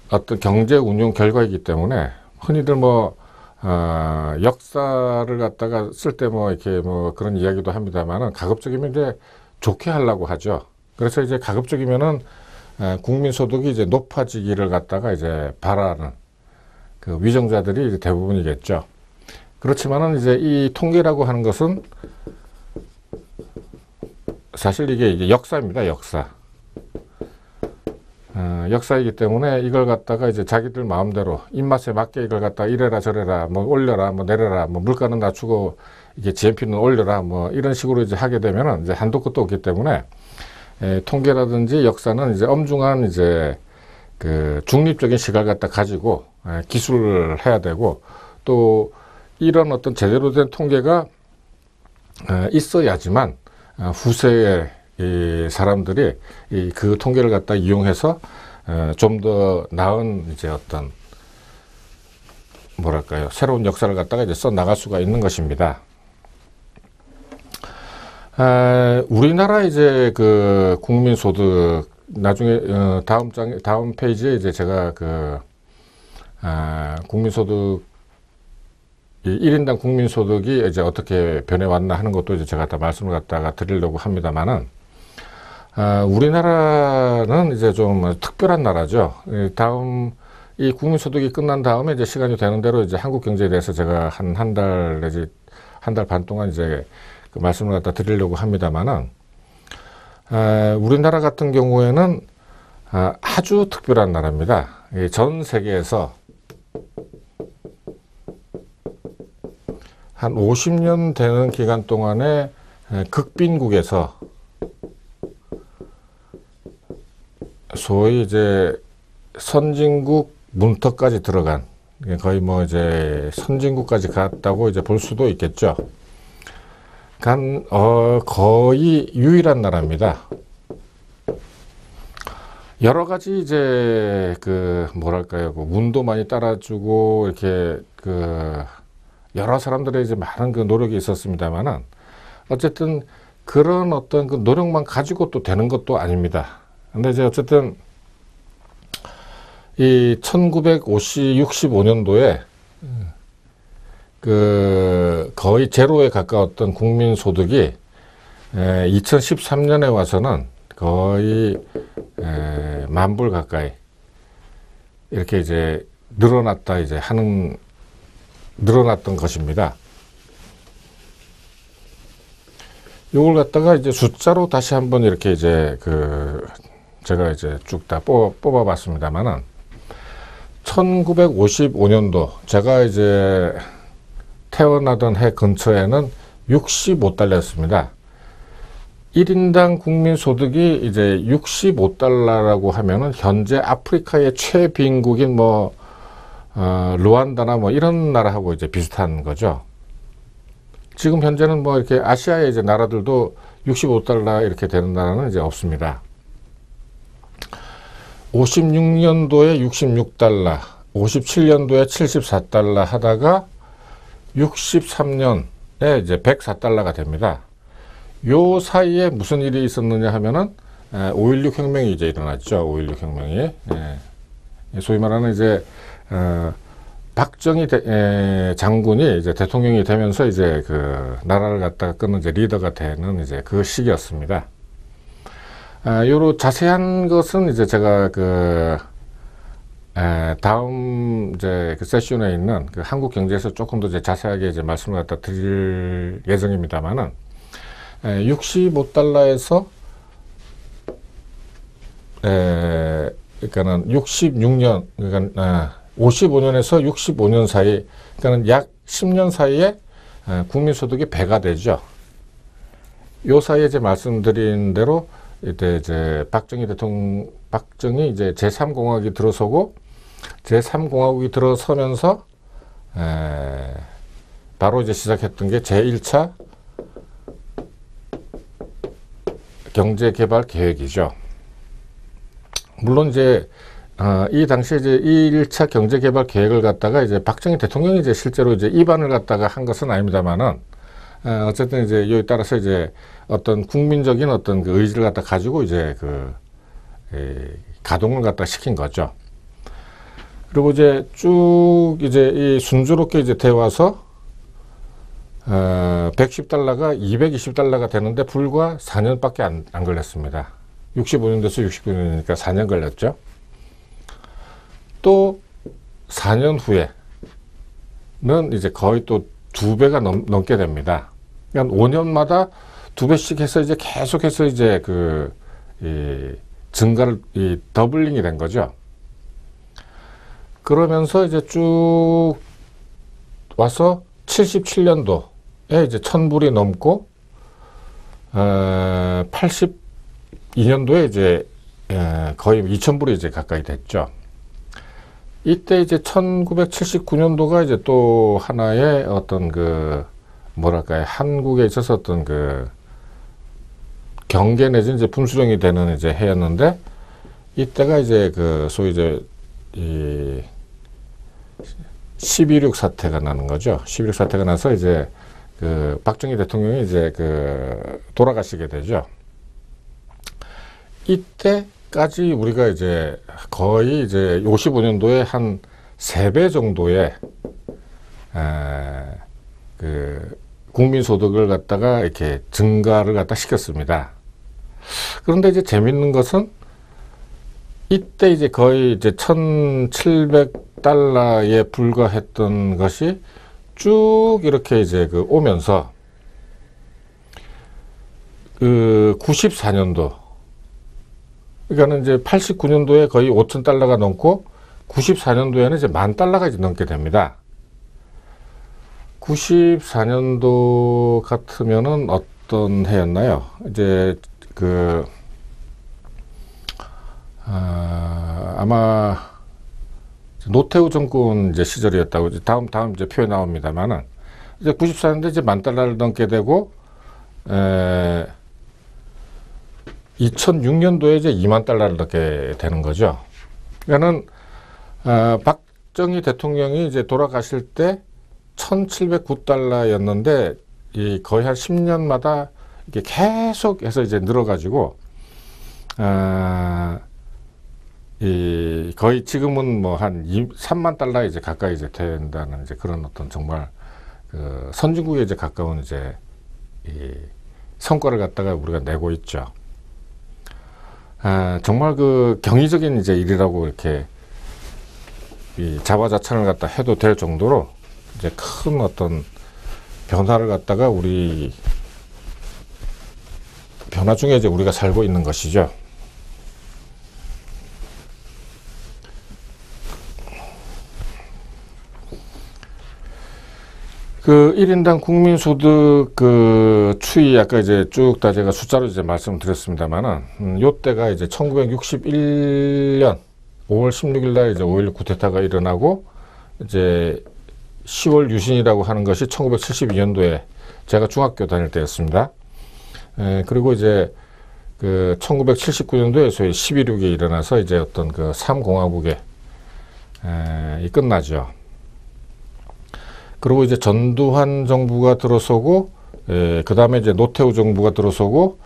S1: 어떤 경제 운용 결과이기 때문에, 흔히들 역사를 갖다가 쓸 때 이렇게 그런 이야기도 합니다만은, 가급적이면 이제 좋게 하려고 하죠. 그래서 이제 가급적이면은 국민소득이 이제 높아지기를 갖다가 이제 바라는 위정자들이 이제 대부분이겠죠. 그렇지만은 이제 이 통계라고 하는 것은 사실 이게 이제 역사입니다. 역사. 역사이기 때문에 이걸 갖다가 이제 자기들 마음대로 입맛에 맞게 이걸 갖다가 이래라 저래라, 올려라, 내려라, 물가는 낮추고 이게 GNP는 올려라, 이런 식으로 이제 하게 되면은 이제 한도 끝도 없기 때문에, 통계라든지 역사는 이제 엄중한 이제 중립적인 시각을 갖다 가지고 기술을 해야 되고, 또 이런 어떤 제대로 된 통계가 있어야지만 후세의 이 사람들이 그 통계를 갖다 이용해서 좀 더 나은 이제 어떤 뭐랄까요, 새로운 역사를 갖다가 이제 써 나갈 수가 있는 것입니다. 우리나라 이제 국민소득, 나중에 다음 페이지에 이제 제가 국민소득, 1인당 국민소득이 이제 어떻게 변해왔나 하는 것도 이제 제가 다 말씀을 갖다가 드리려고 합니다만은, 우리나라는 이제 좀 특별한 나라죠. 이 국민소득이 끝난 다음에 이제 시간이 되는 대로 이제 한국 경제에 대해서 제가 한 달 내지 한 달 반 동안 이제 그 말씀을 갖다 드리려고 합니다만은, 우리나라 같은 경우에는 아주 특별한 나라입니다. 전 세계에서 한 50년 되는 기간 동안에 극빈국에서 소위 이제 선진국 문턱까지 들어간, 거의 뭐 이제 선진국까지 갔다고 이제 볼 수도 있겠죠. 거의 유일한 나라입니다. 여러 가지 이제 뭐랄까요, 운도 많이 따라주고 이렇게 여러 사람들의 이제 많은 노력이 있었습니다만은, 어쨌든 그런 어떤 노력만 가지고 또 되는 것도 아닙니다. 근데 이제 어쨌든 이 1965년도에 거의 제로에 가까웠던 국민 소득이 2013년에 와서는 거의 10,000불 가까이 이렇게 이제 늘어났던 것입니다. 요걸 갖다가 이제 숫자로 다시 한번 이렇게 이제 제가 이제 쭉 다 뽑아 봤습니다만은, 1955년도 제가 이제 태어나던 해 근처에는 65달러였습니다. 1인당 국민 소득이 이제 65달러라고 하면은 현재 아프리카의 최빈국인 루안다나 이런 나라하고 이제 비슷한 거죠. 지금 현재는 이렇게 아시아의 이제 나라들도 65달러 이렇게 되는 나라는 이제 없습니다. 56년도에 66달러, 57년도에 74달러 하다가 63년에 이제 104달러가 됩니다. 요 사이에 무슨 일이 있었느냐 하면은 5.16 혁명이 이제 일어났죠. 5.16 혁명이. 소위 말하는 이제 박정희 장군이 이제 대통령이 되면서 이제 나라를 갖다가 끊는 이제 리더가 되는 이제 그 시기였습니다. 요로 자세한 것은 이제 제가 다음 이제 세션에 있는 한국 경제에서 조금 더 이제 자세하게 이제 말씀을 갖다 드릴 예정입니다만은, 65달러에서 그러니까는 66년, 그러니까 55년에서 65년 사이, 그러니까는 약 10년 사이에 국민소득이 배가 되죠. 요 사이에 이제 말씀드린 대로 이때 이제 박정희 이제 제3공화국이 들어서고, 제3공화국이 들어서면서 바로 이제 시작했던 게 제1차 경제개발 계획이죠. 물론 이제 이 당시에 이제 1차 경제개발 계획을 갖다가 이제 박정희 대통령이 이제 실제로 이제 입안을 갖다가 한 것은 아닙니다만은, 어쨌든 이제 여기 따라서 이제 어떤 국민적인 어떤 의지를 갖다 가지고 이제 가동을 갖다 시킨 거죠. 그리고 이제 쭉 이제 이 순조롭게 이제 되어와서 110달러가 220달러가 되는데 불과 4년밖에 안 걸렸습니다. 65년도에서 69년이니까 4년 걸렸죠. 또 4년 후에는 이제 거의 또 2배가 넘게 됩니다. 그러니까 5년마다 2배씩 해서 이제 계속해서 이제 증가를, 더블링이 된 거죠. 그러면서 이제 쭉 와서 77년도에 이제 1,000불이 넘고, 82년도에 이제 거의 2,000불이 이제 가까이 됐죠. 이때 이제 1979년도가 이제 또 하나의 어떤 뭐랄까요, 한국에 있어서 어떤 경계 내지 이제 분수령이 되는 이제 해였는데, 이때가 이제 소위 이제 12.16 사태가 나는 거죠. 12.16 사태가 나서 이제 박정희 대통령이 이제 돌아가시게 되죠. 이때까지 우리가 이제 거의 이제 55년도에 한 3배 정도의 국민소득을 갖다가 이렇게 증가를 갖다 시켰습니다. 그런데 이제 재밌는 것은 이때 이제 거의 이제 1,700달러에 불과했던 것이 쭉 이렇게 이제 그 오면서 그 94년도, 그러니까는 이제 89년도에 거의 5,000달러가 넘고 94년도에는 이제 10,000달러가 이제 넘게 됩니다. 94년도 같으면은 어떤 해였나요? 이제 그 아마 노태우 정권 이제 시절이었다고 이제 다음 이제 표에 나옵니다만은 이제 94년도에 이제 10,000달러를 넘게 되고 2006년도에 이제 20,000달러를 넣게 되는 거죠. 그러니까는 박정희 대통령이 이제 돌아가실 때 1,709달러였는데 이 거의 한 10년마다 이게 계속해서 이제 늘어가지고 이 거의 지금은 뭐 한 30,000달러 이제 가까이 이제 된다는 이제 그런 어떤 정말 그 선진국에 이제 가까운 이제 이 성과를 갖다가 우리가 내고 있죠. 정말 그 경이적인 이제 일이라고 이렇게 이 자화자찬을 갖다 해도 될 정도로 이제 큰 어떤 변화를 갖다가 우리 변화 중에 이제 우리가 살고 있는 것이죠. 그 1인당 국민소득 그 추이 아까 이제 쭉 다 제가 숫자로 이제 말씀드렸습니다만은 요때가 이제 1961년 5월 16일 날 이제 5.16 쿠데타가 일어나고 이제 10월 유신이라고 하는 것이 1972년도에 제가 중학교 다닐 때였습니다. 그리고 이제 그 1979년도에 소위 11.6이 일어나서 이제 어떤 그 3공화국에 이 끝나죠. 그리고 이제 전두환 정부가 들어서고, 그 다음에 이제 노태우 정부가 들어서고,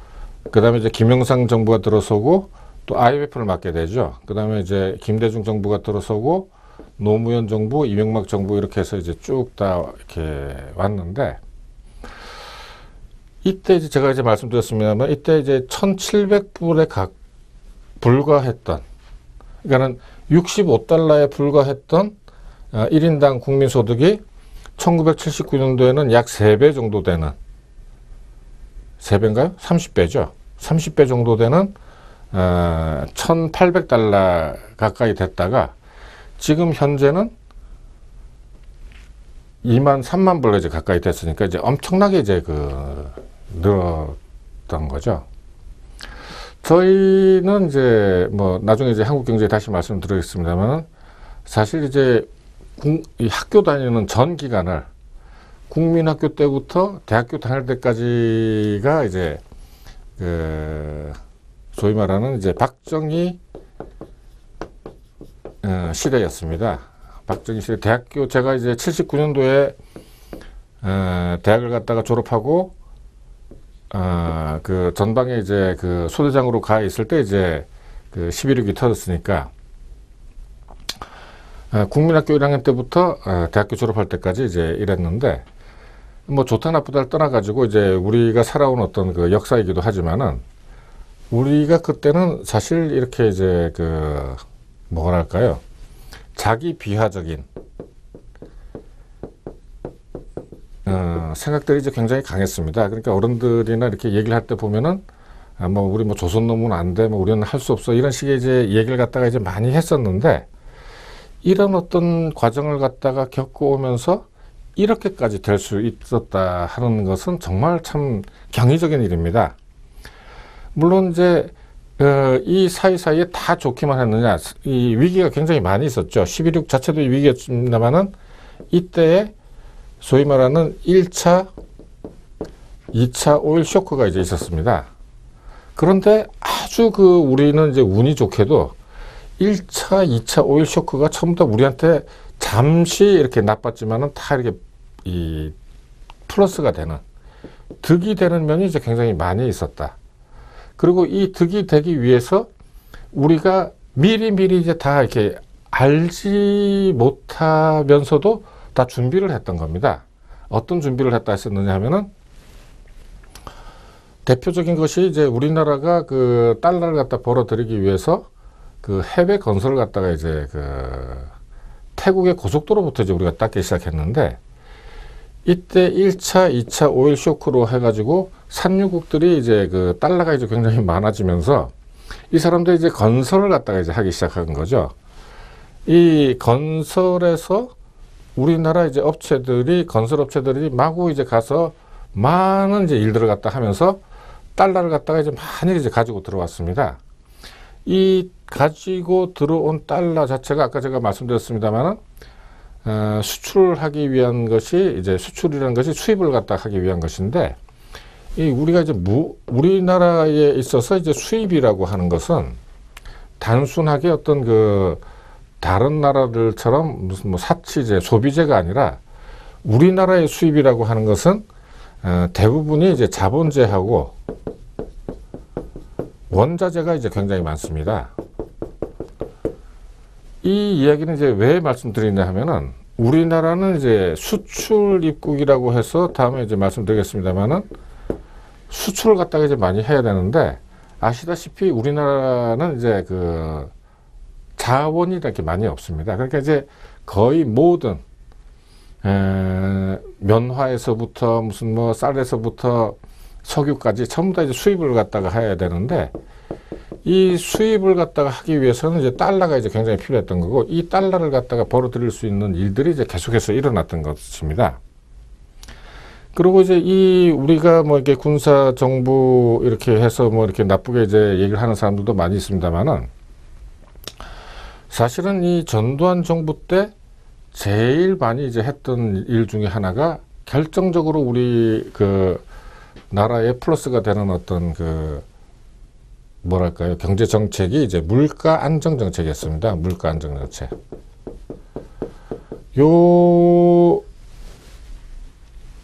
S1: 그 다음에 이제 김영삼 정부가 들어서고, 또 IMF를 맡게 되죠. 그 다음에 이제 김대중 정부가 들어서고, 노무현 정부, 이명박 정부 이렇게 해서 이제 쭉 다 이렇게 왔는데, 이때 이제 제가 이제 말씀드렸습니다만, 이때 이제 1,700불에 불과했던, 그러니까는 65달러에 불과했던 1인당 국민소득이 1979년도에는 약 3배 정도 되는, 3배인가요? 30배죠. 30배 정도 되는 1,800달러 가까이 됐다가 지금 현재는 23,000불 이제 가까이 됐으니까 이제 엄청나게 이제 늘었던 거죠. 저희는 이제 뭐 나중에 이제 한국경제에 다시 말씀드리겠습니다만 사실 이제 이 학교 다니는 전 기간을 국민학교 때부터 대학교 다닐 때까지가 이제 그 소위 말하는 이제 박정희 시대였습니다. 박정희 시대 대학교 제가 이제 79년도에 대학을 갔다가 졸업하고 그 전방에 이제 그 소대장으로 가 있을 때 이제 그 11.6이 터졌으니까 국민학교 1학년 때부터 대학교 졸업할 때까지 이제 일했는데 뭐 좋다 나쁘다를 떠나가지고 이제 우리가 살아온 어떤 그 역사이기도 하지만은 우리가 그때는 사실 이렇게 이제 그 뭐랄까요 자기 비하적인 생각들이 이제 굉장히 강했습니다. 그러니까 어른들이나 이렇게 얘기를 할 때 보면은 뭐 우리 뭐 조선 놈은 안 돼, 뭐 우리는 할 수 없어 이런 식의 이제 얘기를 갖다가 이제 많이 했었는데. 이런 어떤 과정을 갖다가 겪어오면서 이렇게까지 될 수 있었다 하는 것은 정말 참 경이적인 일입니다. 물론 이제 이 사이사이에 다 좋기만 했느냐, 이 위기가 굉장히 많이 있었죠. 11.6 자체도 위기였습니다만은 이때에 소위 말하는 1차, 2차 오일 쇼크가 이제 있었습니다. 그런데 아주 우리는 이제 운이 좋게도 1차, 2차 오일 쇼크가 처음부터 우리한테 잠시 이렇게 나빴지만은 다 이렇게 이 플러스가 되는 득이 되는 면이 이제 굉장히 많이 있었다. 그리고 이 득이 되기 위해서 우리가 미리미리 이제 다 이렇게 알지 못하면서도 다 준비를 했던 겁니다. 어떤 준비를 했다 했었느냐 하면은 대표적인 것이 이제 우리나라가 그 달러를 갖다 벌어들이기 위해서 그 해외 건설을 갖다가 이제 그 태국의 고속도로부터 이제 우리가 닦기 시작했는데, 이때 1차, 2차 오일 쇼크로 해가지고 산유국들이 이제 그 달러가 이제 굉장히 많아지면서 이 사람들이 이제 건설을 갖다가 이제 하기 시작한 거죠. 이 건설에서 우리나라 이제 업체들이, 건설 업체들이 마구 이제 가서 많은 이제 일들을 갖다 하면서 달러를 갖다가 이제 많이 이제 가지고 들어왔습니다. 이 가지고 들어온 달러 자체가 아까 제가 말씀드렸습니다만은 수출하기 위한 것이, 이제 수출이라는 것이 수입을 갖다 하기 위한 것인데, 이 우리가 이제 우리나라에 있어서 이제 수입이라고 하는 것은 단순하게 어떤 그 다른 나라들처럼 무슨 뭐 사치제, 소비재가 아니라 우리나라의 수입이라고 하는 것은 대부분이 이제 자본재하고 원자재가 이제 굉장히 많습니다. 이 이야기는 이제 왜 말씀드리냐 하면은, 우리나라는 이제 수출 입국이라고 해서 다음에 이제 말씀드리겠습니다만은 수출을 갖다가 이제 많이 해야 되는데, 아시다시피 우리나라는 이제 그 자원이 이렇게 많이 없습니다. 그러니까 이제 거의 모든 면화에서부터 무슨 뭐 쌀에서부터 석유까지 전부 다 이제 수입을 갖다가 해야 되는데, 이 수입을 갖다가 하기 위해서는 이제 달러가 이제 굉장히 필요했던 거고, 이 달러를 갖다가 벌어들일 수 있는 일들이 이제 계속해서 일어났던 것입니다. 그리고 이제 이 우리가 뭐 이렇게 군사 정부 이렇게 해서 뭐 이렇게 나쁘게 이제 얘기를 하는 사람들도 많이 있습니다만은, 사실은 이 전두환 정부 때 제일 많이 이제 했던 일 중에 하나가, 결정적으로 우리 그 나라에 플러스가 되는 어떤 그 뭐랄까요, 경제 정책이 이제 물가 안정 정책이었습니다. 물가 안정 정책.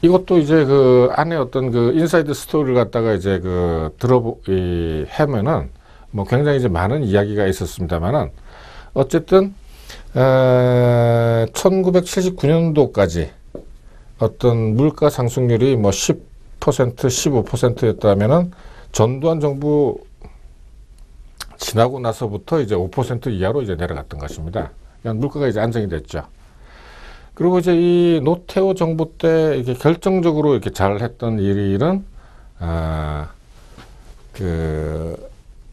S1: 이것도 이제 그 안에 어떤 그 인사이드 스토리를 갖다가 이제 그 하면은 뭐 굉장히 이제 많은 이야기가 있었습니다만은, 어쨌든 1979년도까지 어떤 물가 상승률이 뭐 10%, 15%였다면은 전두환 정부 지나고 나서부터 이제 5% 이하로 이제 내려갔던 것입니다. 그냥 물가가 이제 안정이 됐죠. 그리고 이제 이 노태우 정부 때 이렇게 결정적으로 이렇게 잘 했던 일은,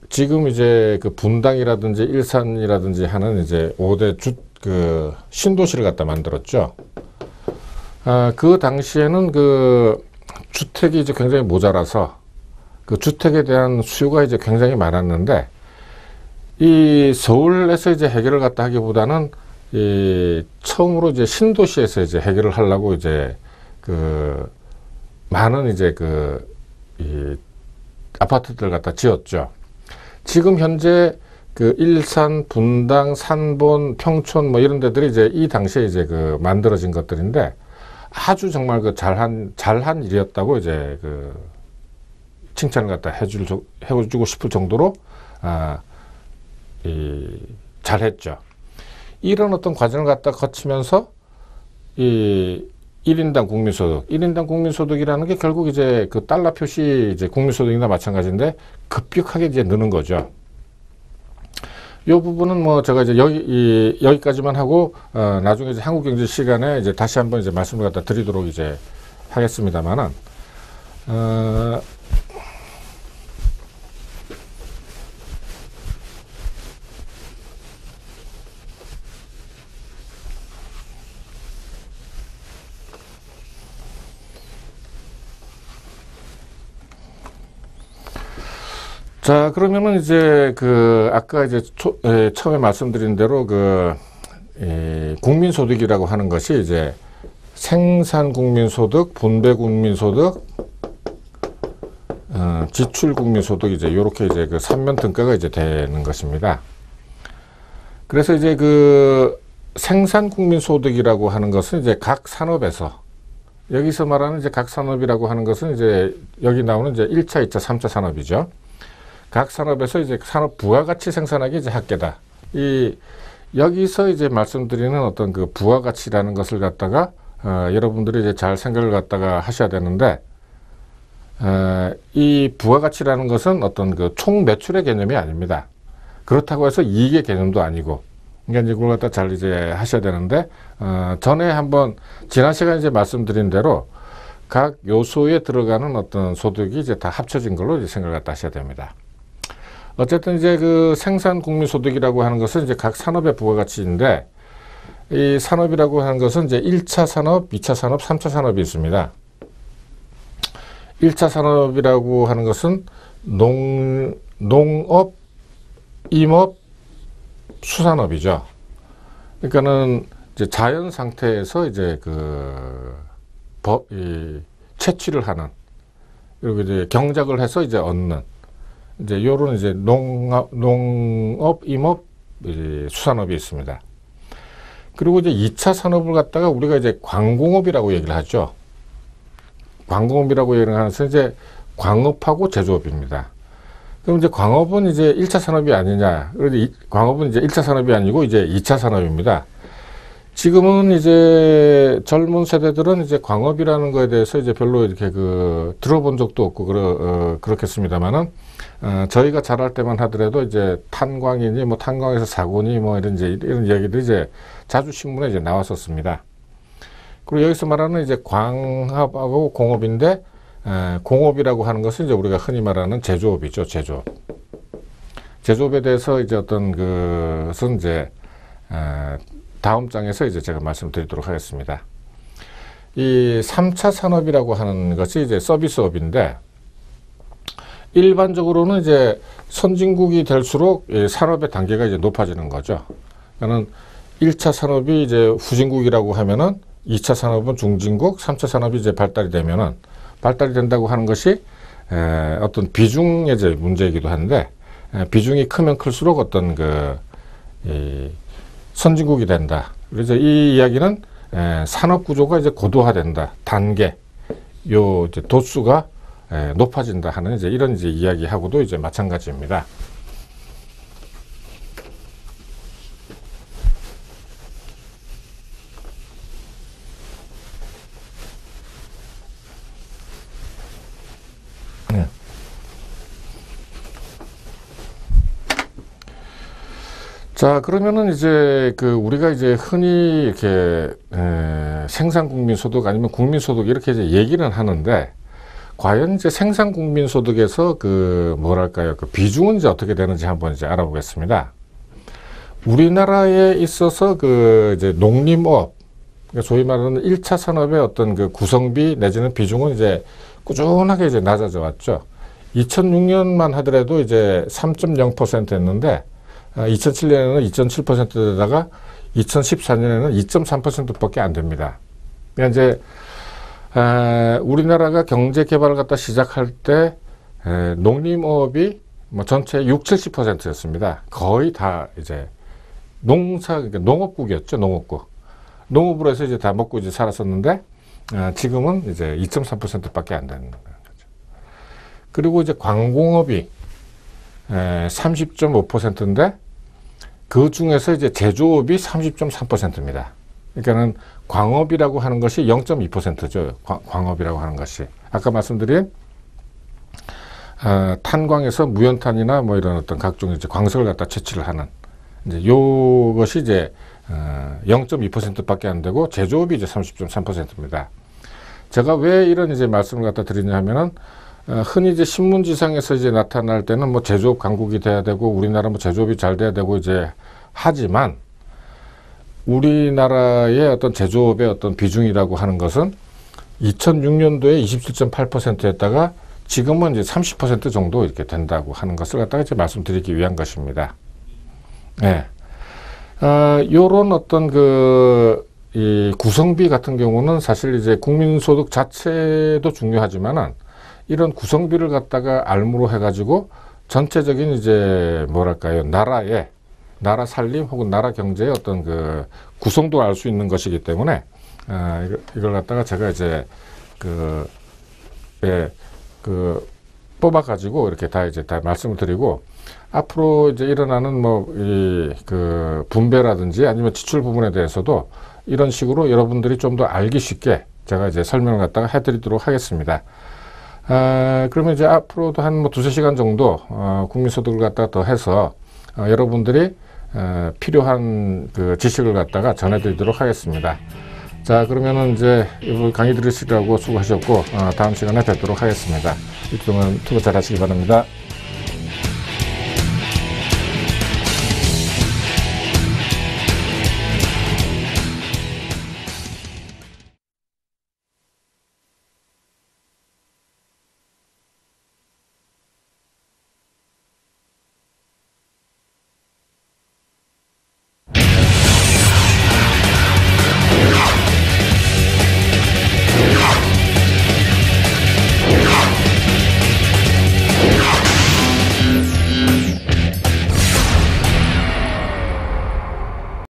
S1: 지금 이제 그 분당이라든지 일산이라든지 하는 이제 5대 그 신도시를 갖다 만들었죠. 그 당시에는 그 주택이 이제 굉장히 모자라서 그 주택에 대한 수요가 이제 굉장히 많았는데, 이 서울에서 이제 해결을 갖다 하기보다는 이 처음으로 이제 신도시에서 이제 해결을 하려고 이제 그 많은 이제 이 아파트들 갖다 지었죠. 지금 현재 그 일산, 분당, 산본, 평촌 뭐 이런 데들이 이제 이 당시에 이제 그 만들어진 것들인데, 아주 정말 그 잘한 일이었다고 이제 그 칭찬을 갖다 해주고 싶을 정도로 잘했죠. 이런 어떤 과정을 갖다 거치면서 이 1인당 국민소득이라는 게 결국 이제 그 달러 표시 이제 국민소득이나 마찬가지인데 급격하게 이제 느는 거죠. 이 부분은 뭐 제가 이제 여기까지만 하고 나중에 이제 한국경제 시간에 이제 다시 한번 이제 말씀을 갖다 드리도록 이제 하겠습니다만은, 자, 그러면은 이제 아까 이제 처음에 말씀드린 대로 국민소득이라고 하는 것이 이제 생산국민소득, 분배국민소득, 지출국민소득, 이제 요렇게 이제 그 3면 등가가 이제 되는 것입니다. 그래서 이제 생산국민소득이라고 하는 것은 이제 각 산업에서, 여기서 말하는 이제 각 산업이라고 하는 것은 이제 여기 나오는 이제 1차, 2차, 3차 산업이죠. 각 산업에서 이제 산업 부가가치 생산하기 이제 합계다. 여기서 이제 말씀드리는 어떤 그 부가가치라는 것을 갖다가 여러분들이 이제 잘 생각을 갖다가 하셔야 되는데, 이 부가가치라는 것은 어떤 그 총 매출의 개념이 아닙니다. 그렇다고 해서 이익의 개념도 아니고, 그러니까 이제 그걸 갖다 잘 이제 하셔야 되는데, 전에 한번 지난 시간에 이제 말씀드린 대로 각 요소에 들어가는 어떤 소득이 이제 다 합쳐진 걸로 이제 생각을 갖다 하셔야 됩니다. 어쨌든 이제 그 생산 국민 소득이라고 하는 것은 이제 각 산업의 부가가치인데, 이 산업이라고 하는 것은 이제 1차 산업, 2차 산업, 3차 산업이 있습니다. 1차 산업이라고 하는 것은 농업, 임업, 수산업이죠. 그러니까는 이제 자연 상태에서 이제 채취를 하는, 그리고 이제 경작을 해서 이제 얻는, 이제 요런 이제 농업, 임업, 이제 수산업이 있습니다. 그리고 이제 2차 산업을 갖다가 우리가 이제 광공업이라고 얘기를 하죠. 광공업이라고 얘기를 하는 것은 이제 광업하고 제조업입니다. 그럼 이제 광업은 이제 1차 산업이 아니냐. 그런데 광업은 이제 1차 산업이 아니고 이제 2차 산업입니다. 지금은 이제 젊은 세대들은 이제 광업이라는 거에 대해서 이제 별로 이렇게 들어본 적도 없고 그렇겠습니다만은, 저희가 자랄 때만 하더라도 이제 탄광이니 뭐 탄광에서 사고니 뭐 이런 이야기들이 이제 자주 신문에 이제 나왔었습니다. 그리고 여기서 말하는 이제 광업하고 공업인데, 공업이라고 하는 것은 이제 우리가 흔히 말하는 제조업이죠, 제조업. 제조업에 대해서 이제 어떤 것은 이제, 다음 장에서 이제 제가 말씀드리도록 하겠습니다. 이 3차 산업이라고 하는 것이 이제 서비스업인데, 일반적으로는 이제 선진국이 될수록 산업의 단계가 이제 높아지는 거죠. 그러니까 1차 산업이 이제 후진국이라고 하면은 2차 산업은 중진국, 3차 산업이 이제 발달이 되면은, 발달이 된다고 하는 것이 어떤 비중의 이제 문제이기도 한데, 비중이 크면 클수록 어떤 선진국이 된다. 그래서 이 이야기는 산업 구조가 이제 고도화된다. 단계, 요 이제 도수가 높아진다 하는 이제 이런 이제 이야기하고도 이제 마찬가지입니다. 자, 그러면은 이제 우리가 이제 흔히 이렇게 생산 국민 소득 아니면 국민 소득 이렇게 이제 얘기는 하는데, 과연 이제 생산 국민 소득에서 뭐랄까요, 비중은 이제 어떻게 되는지 한번 이제 알아보겠습니다. 우리나라에 있어서 이제 농림업, 소위 말하는 1차 산업의 어떤 구성비 내지는 비중은 이제 꾸준하게 이제 낮아져 왔죠. 2006년만 하더라도 이제 3.0%였는데, 2007년에는 2.7%에다가 2014년에는 2.3%밖에 안 됩니다. 그러니까 이제 우리나라가 경제 개발을 갖다 시작할 때 농림업이 뭐 전체 70~70%였습니다. 거의 다 이제 그러니까 농업국이었죠, 농업국. 농업으로 해서 이제 다 먹고 이제 살았었는데, 지금은 이제 2.3%밖에 안 되는 거죠. 그리고 이제 광공업이 30.5%인데, 그 중에서 이제 제조업이 30.3%입니다. 그러니까는 광업이라고 하는 것이 0.2%죠. 광업이라고 하는 것이. 아까 말씀드린 탄광에서 무연탄이나 뭐 이런 어떤 각종 이제 광석을 갖다 채취를 하는 이제 요것이 이제 0.2%밖에 안 되고, 제조업이 이제 30.3%입니다. 제가 왜 이런 이제 말씀을 갖다 드리냐 하면은, 흔히 이제 신문지상에서 이제 나타날 때는 뭐 제조업 강국이 돼야 되고, 우리나라 뭐 제조업이 잘 돼야 되고 이제 하지만, 우리나라의 어떤 제조업의 어떤 비중이라고 하는 것은 2006년도에 27.8%였다가 지금은 이제 30% 정도 이렇게 된다고 하는 것을 갖다가 이제 말씀드리기 위한 것입니다. 네. 요런 어떤 이 구성비 같은 경우는 사실 이제 국민소득 자체도 중요하지만은, 이런 구성비를 갖다가 알무로 해가지고 전체적인 이제 뭐랄까요, 나라 살림 혹은 나라 경제의 어떤 구성도를 알 수 있는 것이기 때문에, 이걸 갖다가 제가 이제 뽑아가지고 이렇게 다 말씀을 드리고, 앞으로 이제 일어나는 분배라든지 아니면 지출 부분에 대해서도 이런 식으로 여러분들이 좀 더 알기 쉽게 제가 이제 설명을 갖다가 해드리도록 하겠습니다. 그러면 이제 앞으로도 한 뭐 두세 시간 정도 국민소득을 갖다 더 해서 여러분들이 필요한 그 지식을 갖다가 전해드리도록 하겠습니다. 자, 그러면은 이제 이번 강의 들으시라고 수고하셨고 다음 시간에 뵙도록 하겠습니다. 이동안 투고 잘 하시기 바랍니다.